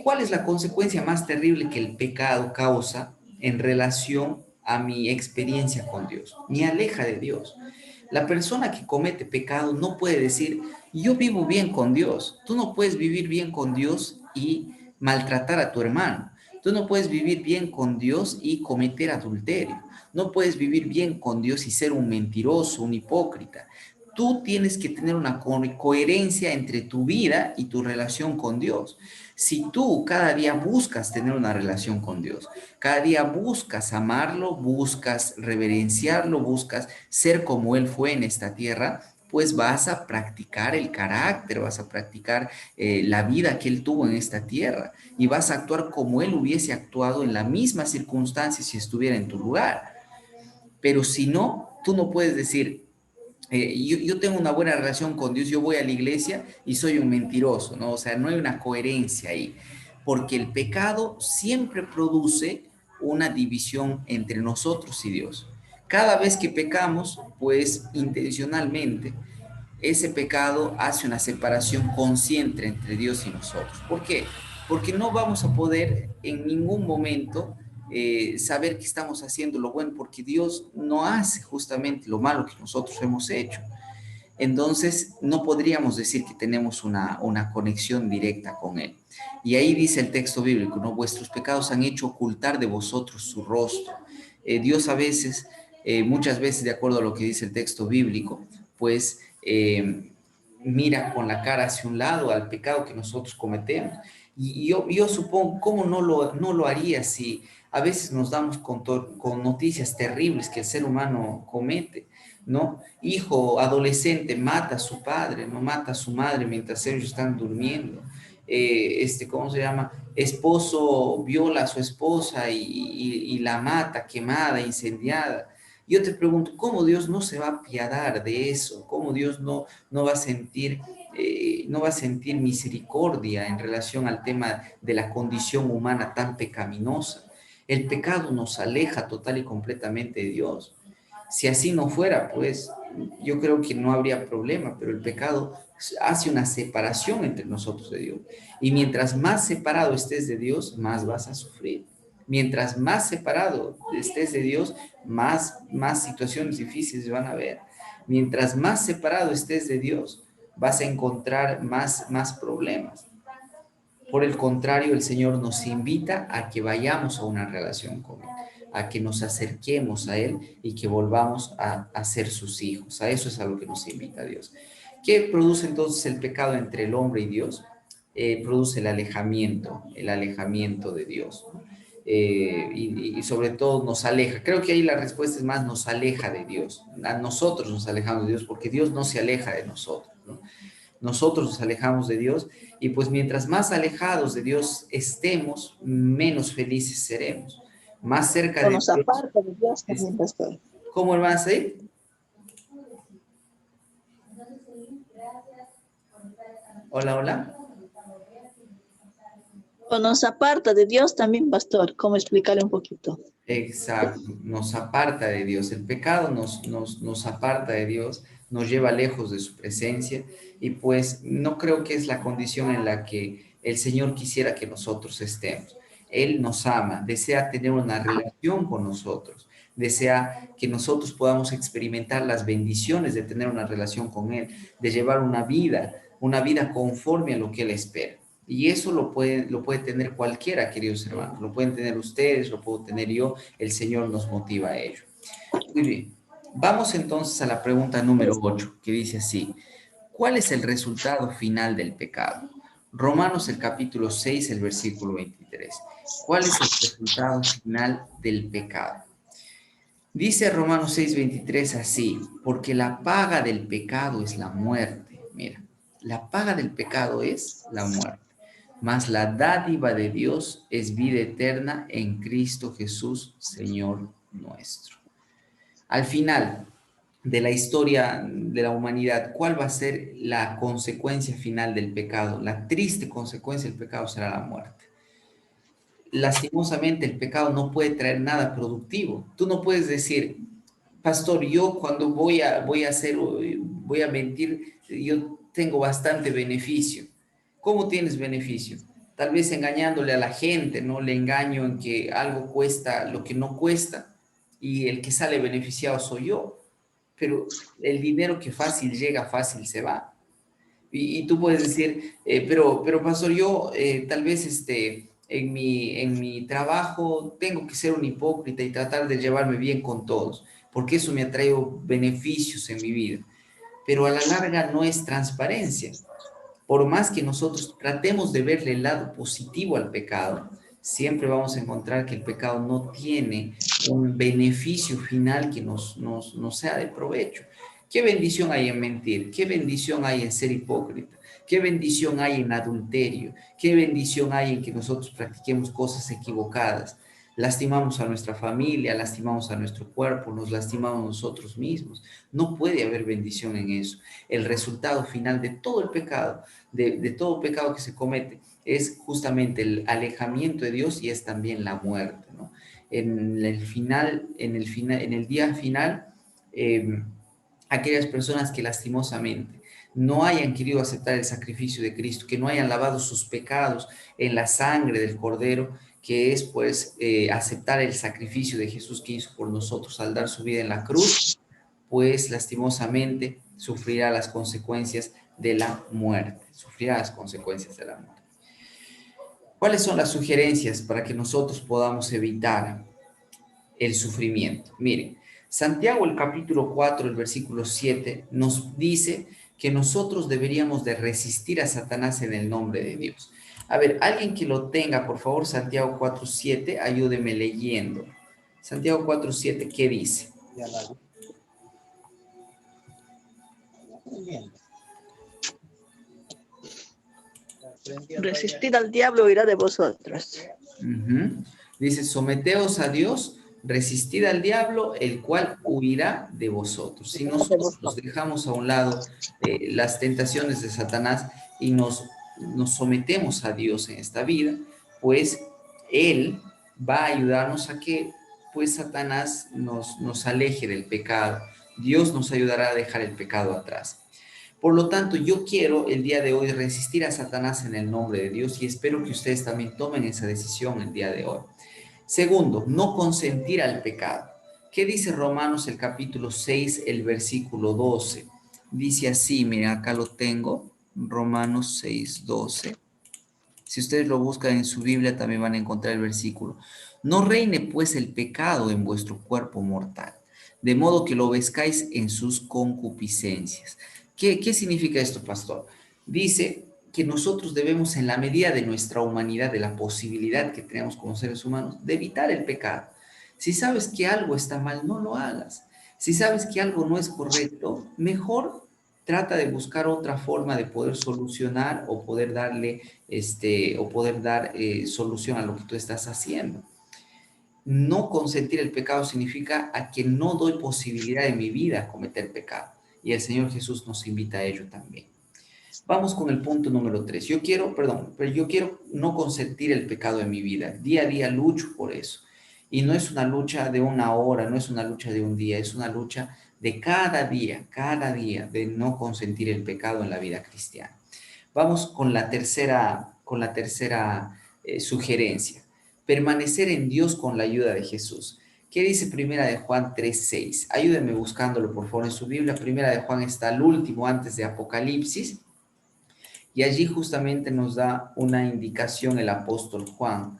¿Cuál es la consecuencia más terrible que el pecado causa en relación a mi experiencia con Dios? Me aleja de Dios. La persona que comete pecado no puede decir, yo vivo bien con Dios. Tú no puedes vivir bien con Dios y maltratar a tu hermano. Tú no puedes vivir bien con Dios y cometer adulterio. No puedes vivir bien con Dios y ser un mentiroso, un hipócrita. Tú tienes que tener una coherencia entre tu vida y tu relación con Dios. Si tú cada día buscas tener una relación con Dios, cada día buscas amarlo, buscas reverenciarlo, buscas ser como Él fue en esta tierra, pues vas a practicar el carácter, vas a practicar la vida que Él tuvo en esta tierra y vas a actuar como Él hubiese actuado en la misma circunstancia si estuviera en tu lugar. Pero si no, tú no puedes decir, yo tengo una buena relación con Dios, yo voy a la iglesia y soy un mentiroso, ¿no? O sea, no hay una coherencia ahí, porque el pecado siempre produce una división entre nosotros y Dios. Cada vez que pecamos, pues intencionalmente, ese pecado hace una separación consciente entre Dios y nosotros. ¿Por qué? Porque no vamos a poder en ningún momento saber que estamos haciendo lo bueno, porque Dios no hace justamente lo malo que nosotros hemos hecho. Entonces, no podríamos decir que tenemos una conexión directa con Él. Y ahí dice el texto bíblico, ¿no? Vuestros pecados han hecho ocultar de vosotros su rostro. Dios a veces, muchas veces, de acuerdo a lo que dice el texto bíblico, pues mira con la cara hacia un lado al pecado que nosotros cometemos. Y yo supongo, ¿cómo no lo haría si a veces nos damos con noticias terribles que el ser humano comete? ¿No? Hijo adolescente mata a su padre, no mata a su madre mientras ellos están durmiendo. ¿Cómo se llama? Esposo viola a su esposa y la mata, quemada, incendiada. Yo te pregunto, ¿cómo Dios no se va a apiadar de eso? ¿Cómo Dios no va a sentir, no va a sentir misericordia en relación al tema de la condición humana tan pecaminosa? El pecado nos aleja total y completamente de Dios. Si así no fuera, pues yo creo que no habría problema, pero el pecado hace una separación entre nosotros de Dios. Y mientras más separado estés de Dios, más vas a sufrir. Mientras más separado estés de Dios, más situaciones difíciles van a haber. Mientras más separado estés de Dios, vas a encontrar más problemas. Por el contrario, el Señor nos invita a que vayamos a una relación con Él, a que nos acerquemos a Él y que volvamos a ser sus hijos. A eso es a lo que nos invita Dios. ¿Qué produce entonces el pecado entre el hombre y Dios? Produce el alejamiento de Dios, ¿no? Y sobre todo nos aleja. Creo que ahí la respuesta es más, nos aleja de Dios. A nosotros nos alejamos de Dios porque Dios no se aleja de nosotros, ¿no? Nosotros nos alejamos de Dios y pues mientras más alejados de Dios estemos, menos felices seremos. Más cerca O de nos Dios. aparta de Dios también, pastor. ¿Cómo, hermana Said? Hola, hola. O nos aparta de Dios también, pastor. ¿Cómo explicarle un poquito? Exacto, nos aparta de Dios. El pecado nos aparta de Dios, nos lleva lejos de su presencia y pues no creo que es la condición en la que el Señor quisiera que nosotros estemos. Él nos ama, desea tener una relación con nosotros, desea que nosotros podamos experimentar las bendiciones de tener una relación con Él, de llevar una vida conforme a lo que Él espera. Y eso lo puede tener cualquiera, queridos hermanos. Lo pueden tener ustedes, lo puedo tener yo. El Señor nos motiva a ello. Muy bien. Vamos entonces a la pregunta número 8, que dice así. ¿Cuál es el resultado final del pecado? Romanos el capítulo 6, el versículo 23. ¿Cuál es el resultado final del pecado? Dice Romanos 6:23 así, porque la paga del pecado es la muerte. Mira, la paga del pecado es la muerte, mas la dádiva de Dios es vida eterna en Cristo Jesús, Señor nuestro. Al final de la historia de la humanidad, ¿cuál va a ser la consecuencia final del pecado? La triste consecuencia del pecado será la muerte. Lastimosamente, el pecado no puede traer nada productivo. Tú no puedes decir, pastor, yo cuando voy a mentir, yo tengo bastante beneficio. ¿Cómo tienes beneficio? Tal vez engañándole a la gente, ¿no? Le engaño en que algo cuesta lo que no cuesta y el que sale beneficiado soy yo. Pero el dinero que fácil llega, fácil se va. Y tú puedes decir, pero pastor, yo tal vez en mi trabajo tengo que ser un hipócrita y tratar de llevarme bien con todos, porque eso me ha traído beneficios en mi vida. Pero a la larga no es transparencia. Por más que nosotros tratemos de verle el lado positivo al pecado, siempre vamos a encontrar que el pecado no tiene un beneficio final que nos sea de provecho. ¿Qué bendición hay en mentir? ¿Qué bendición hay en ser hipócrita? ¿Qué bendición hay en adulterio? ¿Qué bendición hay en que nosotros practiquemos cosas equivocadas? Lastimamos a nuestra familia, lastimamos a nuestro cuerpo, nos lastimamos nosotros mismos. No puede haber bendición en eso. El resultado final de todo el pecado, de todo pecado que se comete, es justamente el alejamiento de Dios y es también la muerte, ¿no? En el día final, aquellas personas que lastimosamente no hayan querido aceptar el sacrificio de Cristo, que no hayan lavado sus pecados en la sangre del Cordero, que es pues aceptar el sacrificio de Jesús que hizo por nosotros al dar su vida en la cruz, pues lastimosamente sufrirá las consecuencias de la muerte, sufrirá las consecuencias de la muerte. ¿Cuáles son las sugerencias para que nosotros podamos evitar el sufrimiento? Miren, Santiago el capítulo 4, el versículo 7, nos dice que nosotros deberíamos de resistir a Satanás en el nombre de Dios. A ver, alguien que lo tenga, por favor, Santiago 4, 7, ayúdeme leyendo. Santiago 4, 7, ¿qué dice? Resistid al diablo, huirá de vosotros. Dice, someteos a Dios, resistid al diablo, el cual huirá de vosotros. Si nosotros dejamos a un lado las tentaciones de Satanás y nos sometemos a Dios en esta vida, pues Él va a ayudarnos a que pues Satanás nos aleje del pecado. Dios nos ayudará a dejar el pecado atrás. Por lo tanto, yo quiero el día de hoy resistir a Satanás en el nombre de Dios y espero que ustedes también tomen esa decisión el día de hoy. Segundo, no consentir al pecado. ¿Qué dice Romanos el capítulo 6, el versículo 12? Dice así, miren, acá lo tengo, Romanos 6, 12. Si ustedes lo buscan en su Biblia también van a encontrar el versículo. No reine pues el pecado en vuestro cuerpo mortal, de modo que lo obedezcáis en sus concupiscencias. ¿Qué significa esto, pastor? Dice que nosotros debemos, en la medida de nuestra humanidad, de la posibilidad que tenemos como seres humanos, de evitar el pecado. Si sabes que algo está mal, no lo hagas. Si sabes que algo no es correcto, mejor trata de buscar otra forma de poder solucionar o poder darle, o poder dar solución a lo que tú estás haciendo. No consentir el pecado significa a que no doy posibilidad en mi vida a cometer pecado. Y el Señor Jesús nos invita a ello también. Vamos con el punto número 3. Yo quiero no consentir el pecado en mi vida. Día a día lucho por eso. Y no es una lucha de una hora, no es una lucha de un día, es una lucha de cada día, de no consentir el pecado en la vida cristiana. Vamos con la tercera sugerencia. Permanecer en Dios con la ayuda de Jesús. ¿Qué dice Primera de Juan 3:6? Ayúdenme buscándolo, por favor, en su Biblia. Primera de Juan está al último, antes de Apocalipsis. Y allí justamente nos da una indicación el apóstol Juan.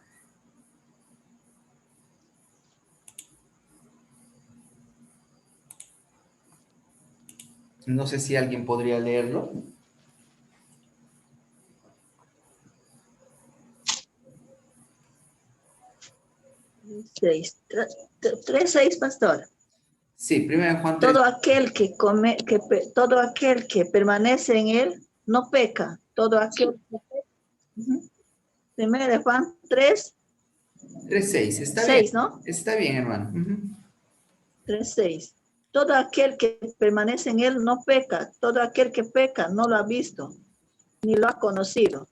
No sé si alguien podría leerlo. 3:6, pastor. Sí, Primera de Juan 3. Todo aquel que permanece en él no peca. Todo aquel que peca. Primera de Juan 3, 3:6. Está 6, bien. ¿no? Está bien, hermano. 3:6. Todo aquel que permanece en él no peca. Todo aquel que peca no lo ha visto, ni lo ha conocido.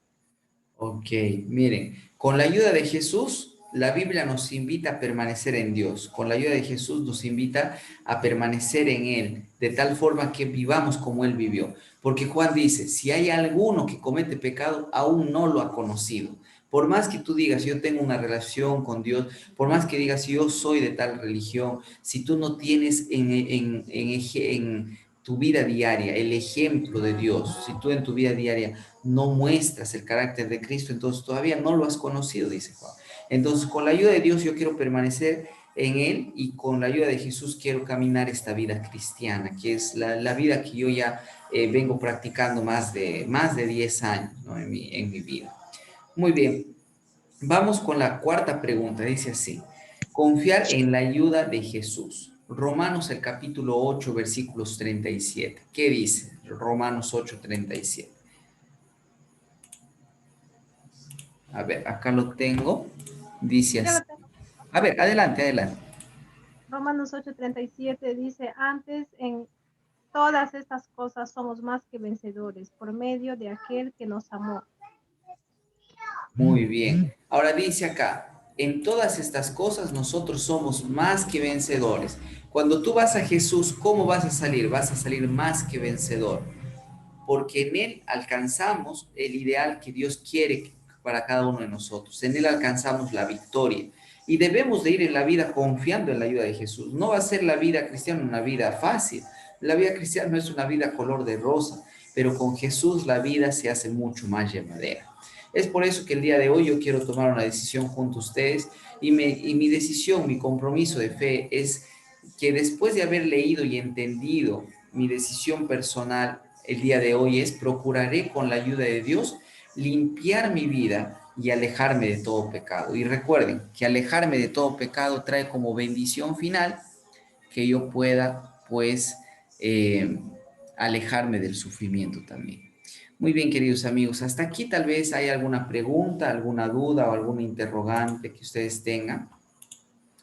Ok, miren, con la ayuda de Jesús, la Biblia nos invita a permanecer en Dios. Con la ayuda de Jesús nos invita a permanecer en Él, de tal forma que vivamos como Él vivió. Porque Juan dice, si hay alguno que comete pecado, aún no lo ha conocido. Por más que tú digas, yo tengo una relación con Dios, por más que digas, yo soy de tal religión, si tú no tienes en tu vida diaria el ejemplo de Dios, si tú en tu vida diaria no muestras el carácter de Cristo, entonces todavía no lo has conocido, dice Juan. Entonces, con la ayuda de Dios yo quiero permanecer en Él y con la ayuda de Jesús quiero caminar esta vida cristiana, que es la vida que yo ya vengo practicando más de 10 años, ¿no? en mi vida. Muy bien, vamos con la cuarta pregunta, dice así, confiar en la ayuda de Jesús. Romanos el capítulo 8, versículos 37. ¿Qué dice? Romanos 8:37. A ver, acá lo tengo. Dice Ya así. lo tengo. A ver, adelante, adelante. Romanos 8:37 dice, antes en todas estas cosas somos más que vencedores por medio de aquel que nos amó. Muy bien. Ahora dice acá, en todas estas cosas nosotros somos más que vencedores. Cuando tú vas a Jesús, ¿cómo vas a salir? Vas a salir más que vencedor. Porque en Él alcanzamos el ideal que Dios quiere para cada uno de nosotros. En Él alcanzamos la victoria. Y debemos de ir en la vida confiando en la ayuda de Jesús. No va a ser la vida cristiana una vida fácil. La vida cristiana no es una vida color de rosa, pero con Jesús la vida se hace mucho más llevadera. Es por eso que el día de hoy yo quiero tomar una decisión junto a ustedes y mi decisión, mi compromiso de fe es que después de haber leído y entendido mi decisión personal el día de hoy es procuraré con la ayuda de Dios limpiar mi vida y alejarme de todo pecado. Y recuerden que alejarme de todo pecado trae como bendición final que yo pueda pues alejarme del sufrimiento también. Muy bien, queridos amigos, hasta aquí tal vez hay alguna pregunta, alguna duda o alguna interrogante que ustedes tengan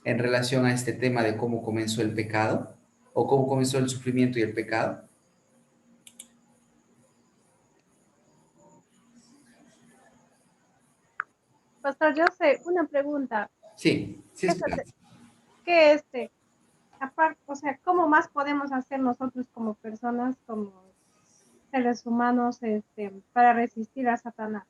en relación a este tema de cómo comenzó el pecado o cómo comenzó el sufrimiento y el pecado. Pastor José, una pregunta. Sí, sí, ¿Qué, adelante. aparte, o sea, cómo más podemos hacer nosotros como personas, como seres humanos, para resistir a Satanás?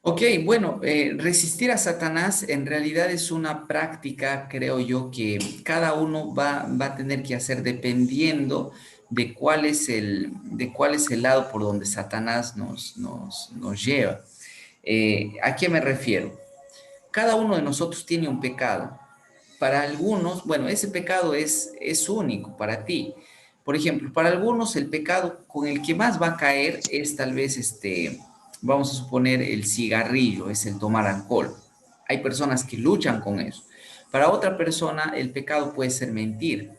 Ok, bueno, resistir a Satanás en realidad es una práctica, creo yo, que cada uno va a tener que hacer dependiendo de de cuál es el lado por donde Satanás nos lleva. ¿A qué me refiero? Cada uno de nosotros tiene un pecado. Para algunos, bueno, ese pecado es único para ti. Por ejemplo, para algunos el pecado con el que más va a caer es tal vez vamos a suponer el cigarrillo, es el tomar alcohol. Hay personas que luchan con eso. Para otra persona el pecado puede ser mentir.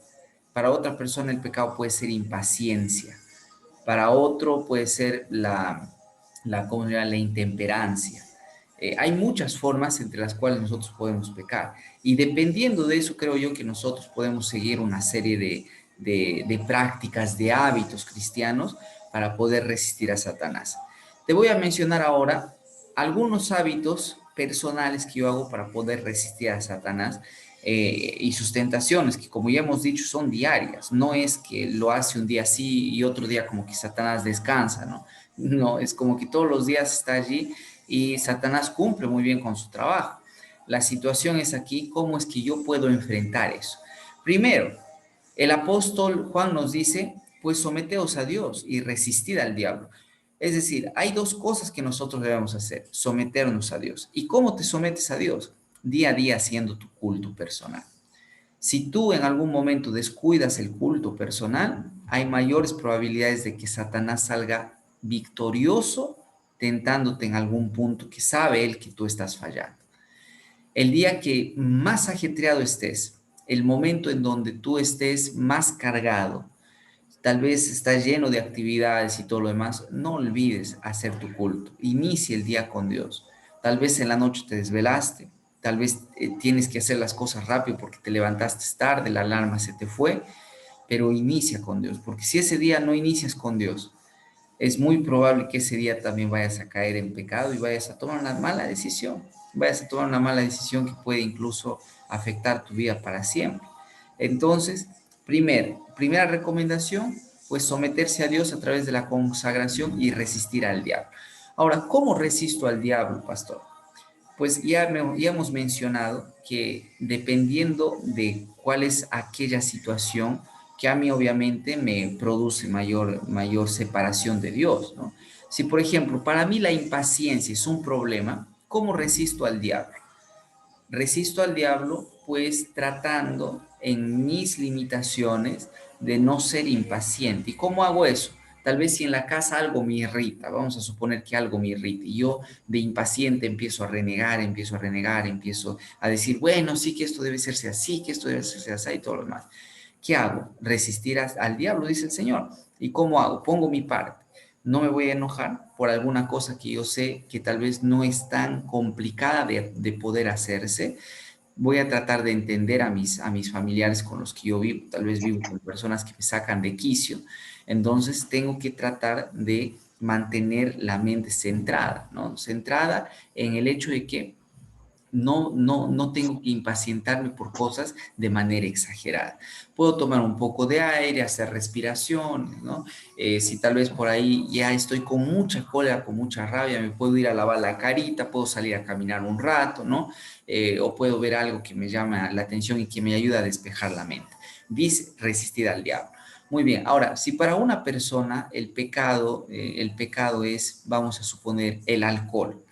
Para otra persona el pecado puede ser impaciencia. Para otro puede ser ¿cómo se llama? La intemperancia. Hay muchas formas entre las cuales nosotros podemos pecar. Y dependiendo de eso, creo yo que nosotros podemos seguir una serie de prácticas, de hábitos cristianos para poder resistir a Satanás. Te voy a mencionar ahora algunos hábitos personales que yo hago para poder resistir a Satanás y sus tentaciones, que como ya hemos dicho son diarias, no es que lo hace un día sí y otro día como que Satanás descansa, ¿no? No, es como que todos los días está allí y Satanás cumple muy bien con su trabajo. La situación es aquí, ¿cómo es que yo puedo enfrentar eso? Primero, el apóstol Juan nos dice, pues someteos a Dios y resistid al diablo. Es decir, hay dos cosas que nosotros debemos hacer, someternos a Dios. ¿Y cómo te sometes a Dios? Día a día haciendo tu culto personal. Si tú en algún momento descuidas el culto personal, hay mayores probabilidades de que Satanás salga victorioso tentándote en algún punto que sabe él que tú estás fallando. El día que más ajetreado estés, el momento en donde tú estés más cargado, tal vez estás lleno de actividades y todo lo demás, no olvides hacer tu culto. Inicia el día con Dios. Tal vez en la noche te desvelaste, tal vez tienes que hacer las cosas rápido porque te levantaste tarde, la alarma se te fue, pero inicia con Dios, porque si ese día no inicias con Dios, es muy probable que ese día también vayas a caer en pecado y vayas a tomar una mala decisión. Vayas a tomar una mala decisión que puede incluso afectar tu vida para siempre. Entonces, primera recomendación, pues someterse a Dios a través de la consagración y resistir al diablo. Ahora, ¿cómo resisto al diablo, pastor? Pues ya hemos mencionado que dependiendo de cuál es aquella situación, que a mí obviamente me produce mayor separación de Dios, ¿no? Si, por ejemplo, para mí la impaciencia es un problema, ¿cómo resisto al diablo? Resisto al diablo pues tratando en mis limitaciones de no ser impaciente. ¿Y cómo hago eso? Tal vez si en la casa algo me irrita, vamos a suponer que algo me irrita y yo de impaciente empiezo a renegar, empiezo a decir, bueno, sí que esto debe serse así, que esto debe serse así y todo lo demás. ¿Qué hago? Resistir al diablo, dice el Señor. ¿Y cómo hago? Pongo mi parte. No me voy a enojar por alguna cosa que yo sé que tal vez no es tan complicada de poder hacerse. Voy a tratar de entender a mis familiares con los que yo vivo. Tal vez vivo con personas que me sacan de quicio. Entonces tengo que tratar de mantener la mente centrada, ¿no? Centrada en el hecho de que no tengo que impacientarme por cosas de manera exagerada. Puedo tomar un poco de aire, hacer respiraciones, ¿no? Si tal vez por ahí ya estoy con mucha cólera, con mucha rabia, me puedo ir a lavar la carita, puedo salir a caminar un rato, ¿no? O puedo ver algo que me llama la atención y que me ayuda a despejar la mente. Dice resistir al diablo. Muy bien, ahora, si para una persona el pecado es, vamos a suponer, el alcohol,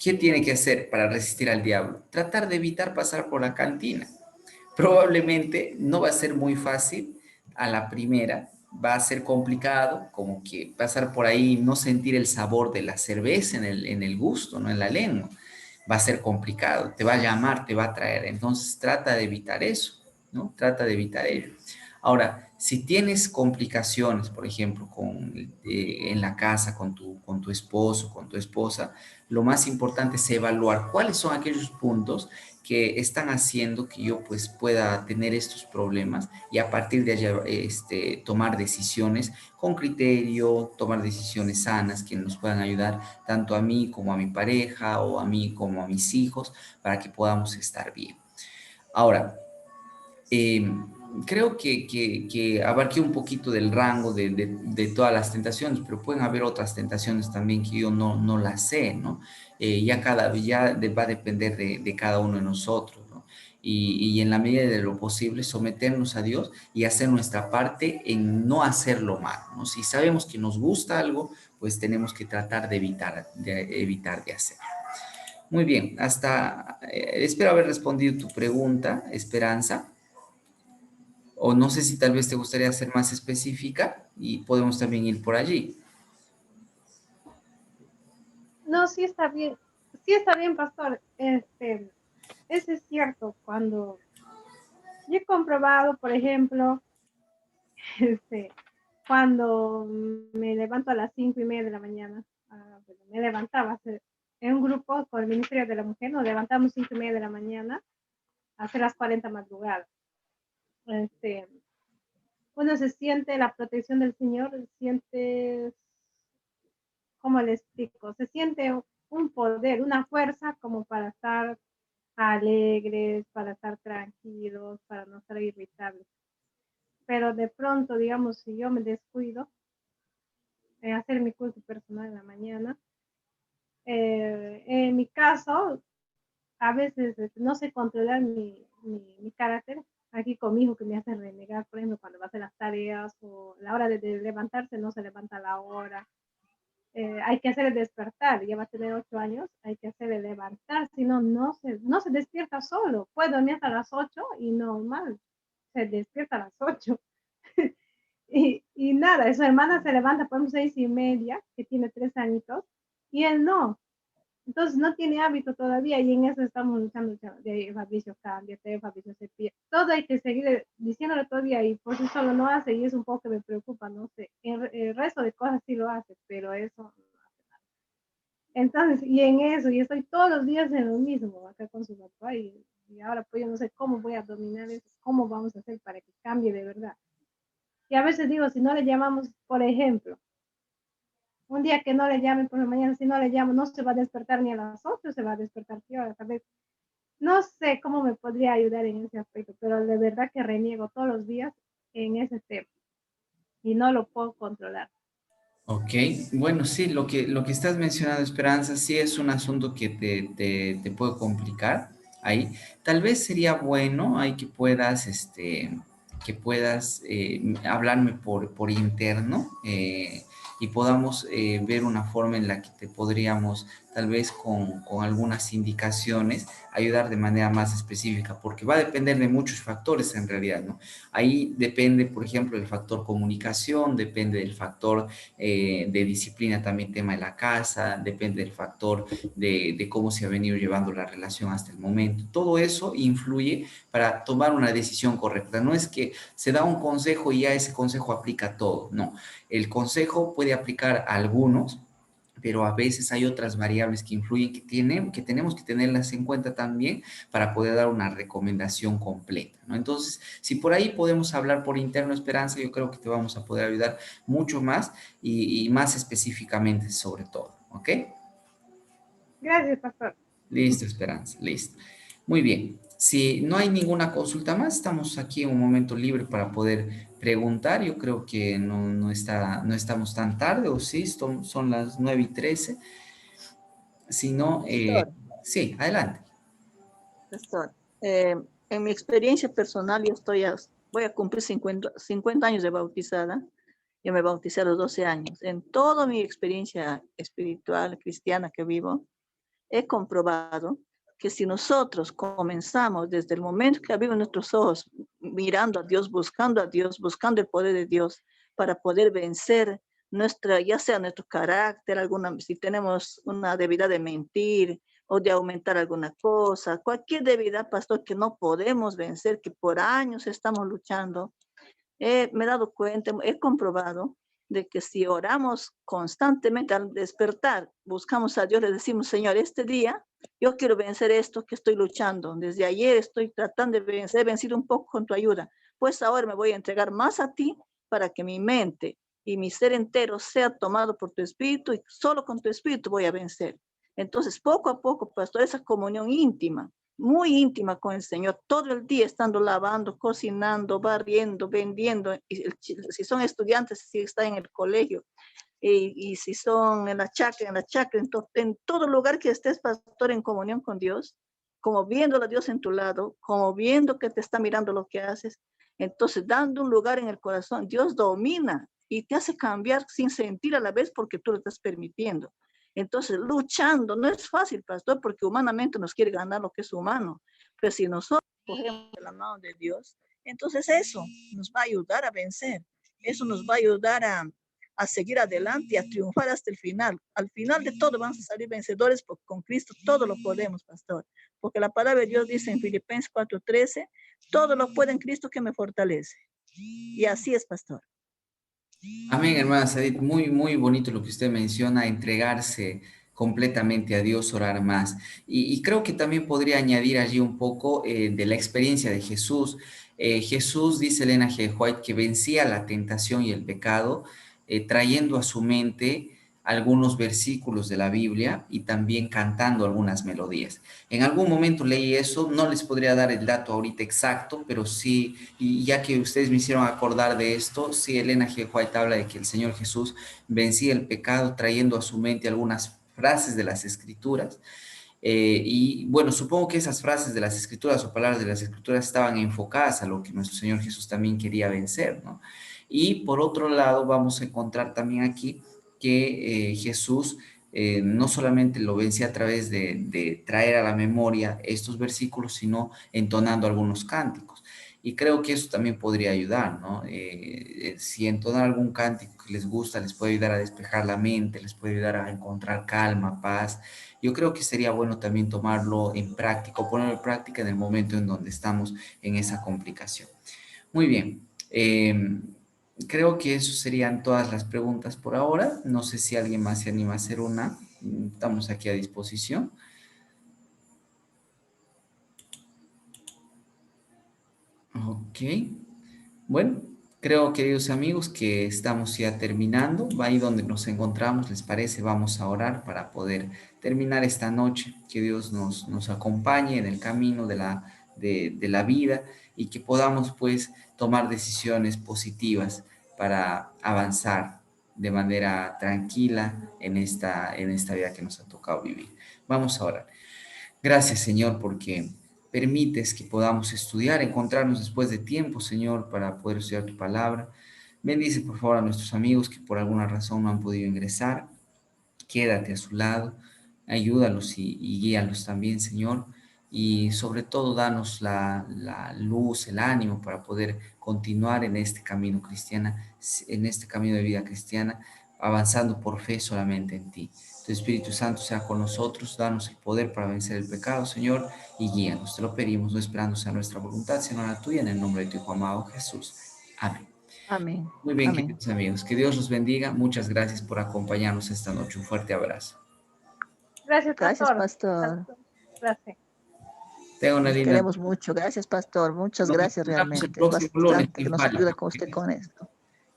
¿qué tiene que hacer para resistir al diablo? Tratar de evitar pasar por la cantina. Probablemente no va a ser muy fácil a la primera, va a ser complicado, como que pasar por ahí y no sentir el sabor de la cerveza en el gusto, no en la lengua. Va a ser complicado, te va a llamar, te va a traer. Entonces trata de evitar eso, ¿no? Trata de evitar ello. Ahora, si tienes complicaciones, por ejemplo, en la casa con tu esposo, con tu esposa, lo más importante es evaluar cuáles son aquellos puntos que están haciendo que yo pues pueda tener estos problemas y a partir de allá tomar decisiones con criterio, tomar decisiones sanas que nos puedan ayudar tanto a mí como a mi pareja o a mí como a mis hijos para que podamos estar bien. Ahora, eh, creo que abarqué un poquito del rango de todas las tentaciones, pero pueden haber otras tentaciones también que yo no las sé, ¿no? Va a depender de cada uno de nosotros, ¿no? Y en la medida de lo posible someternos a Dios y hacer nuestra parte en no hacerlo mal, ¿no? Si sabemos que nos gusta algo, pues tenemos que tratar de evitar de hacerlo. Muy bien, espero haber respondido tu pregunta, Esperanza. O no sé si tal vez te gustaría ser más específica y podemos también ir por allí. No, sí está bien, pastor. Eso es cierto. Cuando yo he comprobado, por ejemplo, este, cuando me levanto a las 5:30 de la mañana, bueno, me levantaba hace en un grupo con el Ministerio de la Mujer, nos levantamos 5:30 de la mañana a hacer las 40 madrugadas. Uno se siente la protección del Señor, siente, ¿cómo le explico? Se siente un poder, una fuerza como para estar alegres, para estar tranquilos, para no estar irritables. Pero de pronto, digamos, si yo me descuido en hacer mi culto personal en la mañana, en mi caso, a veces no sé controlar mi carácter. Aquí con mi hijo que me hace renegar, por ejemplo, cuando va a hacer las tareas o la hora de levantarse, no se levanta a la hora. Hay que hacer el despertar, ya va a tener 8 años, hay que hacer el levantar, si no, no se despierta solo. Puede dormir hasta las 8 y normal, se despierta a las 8. y nada, su hermana se levanta por 6:30, que tiene 3 añitos, y él no. Entonces no tiene hábito todavía y en eso estamos luchando. De Fabricio, cámbiate, Fabricio se pide. Todo hay que seguir diciéndole todavía y por si solo no hace y es un poco que me preocupa, no sé. El resto de cosas sí lo hace, pero eso no hace nada. Entonces, y en eso, y estoy todos los días en lo mismo, acá con su papá y ahora pues yo no sé cómo voy a dominar eso, cómo vamos a hacer para que cambie de verdad. Y a veces digo, si no le llamamos, por ejemplo, un día que no le llamen por la mañana, si no le llamo, no se va a despertar ni a las 8, se va a despertar ¿qué hora? Tal vez. No sé cómo me podría ayudar en ese aspecto, pero de verdad que reniego todos los días en ese tema y no lo puedo controlar. Ok, bueno, sí, lo que estás mencionando, Esperanza, sí es un asunto que te puede complicar ahí. Tal vez sería bueno ahí que puedas hablarme por interno y podamos ver una forma en la que te podríamos, tal vez con algunas indicaciones, ayudar de manera más específica, porque va a depender de muchos factores en realidad, ¿no? Ahí depende, por ejemplo, el factor comunicación, depende del factor de disciplina también tema de la casa, depende del factor de cómo se ha venido llevando la relación hasta el momento. Todo eso influye para tomar una decisión correcta. No es que se da un consejo y ya ese consejo aplica a todo, no. El consejo puede aplicar a algunos, pero a veces hay otras variables que influyen que tenemos que tenerlas en cuenta también para poder dar una recomendación completa, ¿no? Entonces, si por ahí podemos hablar por interno, Esperanza, yo creo que te vamos a poder ayudar mucho más y más específicamente sobre todo, ¿ok? Gracias, pastor. Listo, Esperanza, listo. Muy bien. Si no hay ninguna consulta más, estamos aquí en un momento libre para poder preguntar. Yo creo que no estamos tan tarde, o sí, son las 9:13. Si no, Pastor, sí, adelante. pastor, en mi experiencia personal, voy a cumplir 50 años de bautizada. Yo me bauticé a los 12 años. En toda mi experiencia espiritual, cristiana que vivo, he comprobado que si nosotros comenzamos desde el momento que abrimos nuestros ojos, mirando a Dios, buscando el poder de Dios para poder vencer ya sea nuestro carácter, si tenemos una debilidad de mentir o de aumentar alguna cosa, cualquier debilidad, pastor, que no podemos vencer, que por años estamos luchando, me he dado cuenta, he comprobado de que si oramos constantemente al despertar, buscamos a Dios, le decimos, Señor, este día yo quiero vencer esto que estoy luchando. Desde ayer estoy tratando de vencer, he vencido un poco con tu ayuda. Pues ahora me voy a entregar más a ti para que mi mente y mi ser entero sea tomado por tu espíritu y solo con tu espíritu voy a vencer. Entonces, poco a poco, pastor, esa comunión íntima, muy íntima con el Señor, todo el día estando lavando, cocinando, barriendo, vendiendo, y si son estudiantes, si están en el colegio, y si son en la chacra, en todo lugar que estés, pastor, en comunión con Dios, como viendo a Dios en tu lado, como viendo que te está mirando lo que haces, entonces dando un lugar en el corazón, Dios domina y te hace cambiar sin sentir a la vez porque tú lo estás permitiendo. Entonces, luchando, no es fácil, pastor, porque humanamente nos quiere ganar lo que es humano, pero si nosotros cogemos de la mano de Dios, entonces eso nos va a ayudar a vencer, eso nos va a ayudar a seguir adelante y a triunfar hasta el final. Al final de todo vamos a salir vencedores porque con Cristo todo lo podemos, pastor. Porque la palabra de Dios dice en Filipenses 4:13, todo lo puede en Cristo que me fortalece. Y así es, pastor. Amén, hermana Sadit. Muy, muy bonito lo que usted menciona, entregarse completamente a Dios, orar más. Y creo que también podría añadir allí un poco de la experiencia de Jesús. Jesús, dice Elena G. White, que vencía la tentación y el pecado, trayendo a su mente algunos versículos de la Biblia y también cantando algunas melodías. En algún momento leí eso, no les podría dar el dato ahorita exacto, pero sí, y ya que ustedes me hicieron acordar de esto, sí, Elena G. White habla de que el Señor Jesús vencía el pecado trayendo a su mente algunas frases de las Escrituras. Y bueno, supongo que esas frases de las Escrituras o palabras de las Escrituras estaban enfocadas a lo que nuestro Señor Jesús también quería vencer, ¿no? Y por otro lado, vamos a encontrar también aquí que Jesús no solamente lo vencía a través de traer a la memoria estos versículos, sino entonando algunos cánticos. Y creo que eso también podría ayudar, ¿no? Si entonar algún cántico que les gusta, les puede ayudar a despejar la mente, les puede ayudar a encontrar calma, paz. Yo creo que sería bueno también tomarlo en práctica o ponerlo en práctica en el momento en donde estamos en esa complicación. Muy bien. Creo que eso serían todas las preguntas por ahora. No sé si alguien más se anima a hacer una. Estamos aquí a disposición. Ok. Bueno, creo, queridos amigos, que estamos ya terminando. Ahí donde nos encontramos, ¿les parece? Vamos a orar para poder terminar esta noche. Que Dios nos acompañe en el camino de la vida y que podamos, pues, tomar decisiones positivas para avanzar de manera tranquila en esta vida que nos ha tocado vivir. Vamos a orar. Gracias, Señor, porque permites que podamos estudiar, encontrarnos después de tiempo, Señor, para poder estudiar tu palabra. Bendice, por favor, a nuestros amigos que por alguna razón no han podido ingresar. Quédate a su lado, ayúdalos y guíalos también, Señor. Y sobre todo, danos la luz, el ánimo para poder continuar en este camino cristiano, en este camino de vida cristiana, avanzando por fe solamente en ti. Tu Espíritu Santo sea con nosotros, danos el poder para vencer el pecado, Señor, y guíanos. Te lo pedimos, no esperando sea nuestra voluntad, sino la tuya, en el nombre de tu Hijo amado Jesús. Amén. Amén. Muy bien, Amén. queridos amigos, que Dios los bendiga. Muchas gracias por acompañarnos esta noche. Un fuerte abrazo. Gracias, Gracias, pastor. pastor. Gracias. Tenga una Los linda queremos mucho. Gracias, pastor. Muchas Nos gracias encontramos el realmente. Es próximo lunes, bastante que sin nos falta. ayuda con usted con esto.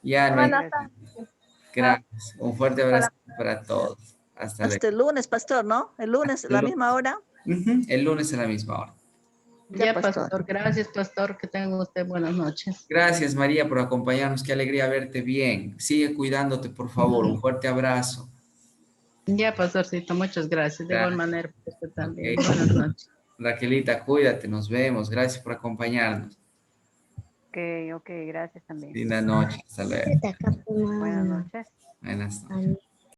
Ya no hay. Hermana Gracias. Gracias. Un fuerte abrazo para todos. Hasta luego. Hasta el lunes, pastor, ¿no? El lunes, Hasta el la lunes. misma hora. El lunes a la misma hora. Ya, Ya, pastor. pastor. Gracias, pastor. Que tenga usted buenas noches. Gracias, María, por acompañarnos. Qué alegría verte bien. Sigue cuidándote, por favor. Un fuerte abrazo. Ya, pastorcito. Muchas gracias. De igual Gracias. manera, usted también. Ok. Buenas noches. Raquelita, cuídate. Nos vemos. Gracias por acompañarnos. Ok, gracias también. Linda noche. Hasta luego. Buenas noches. Buenas noches.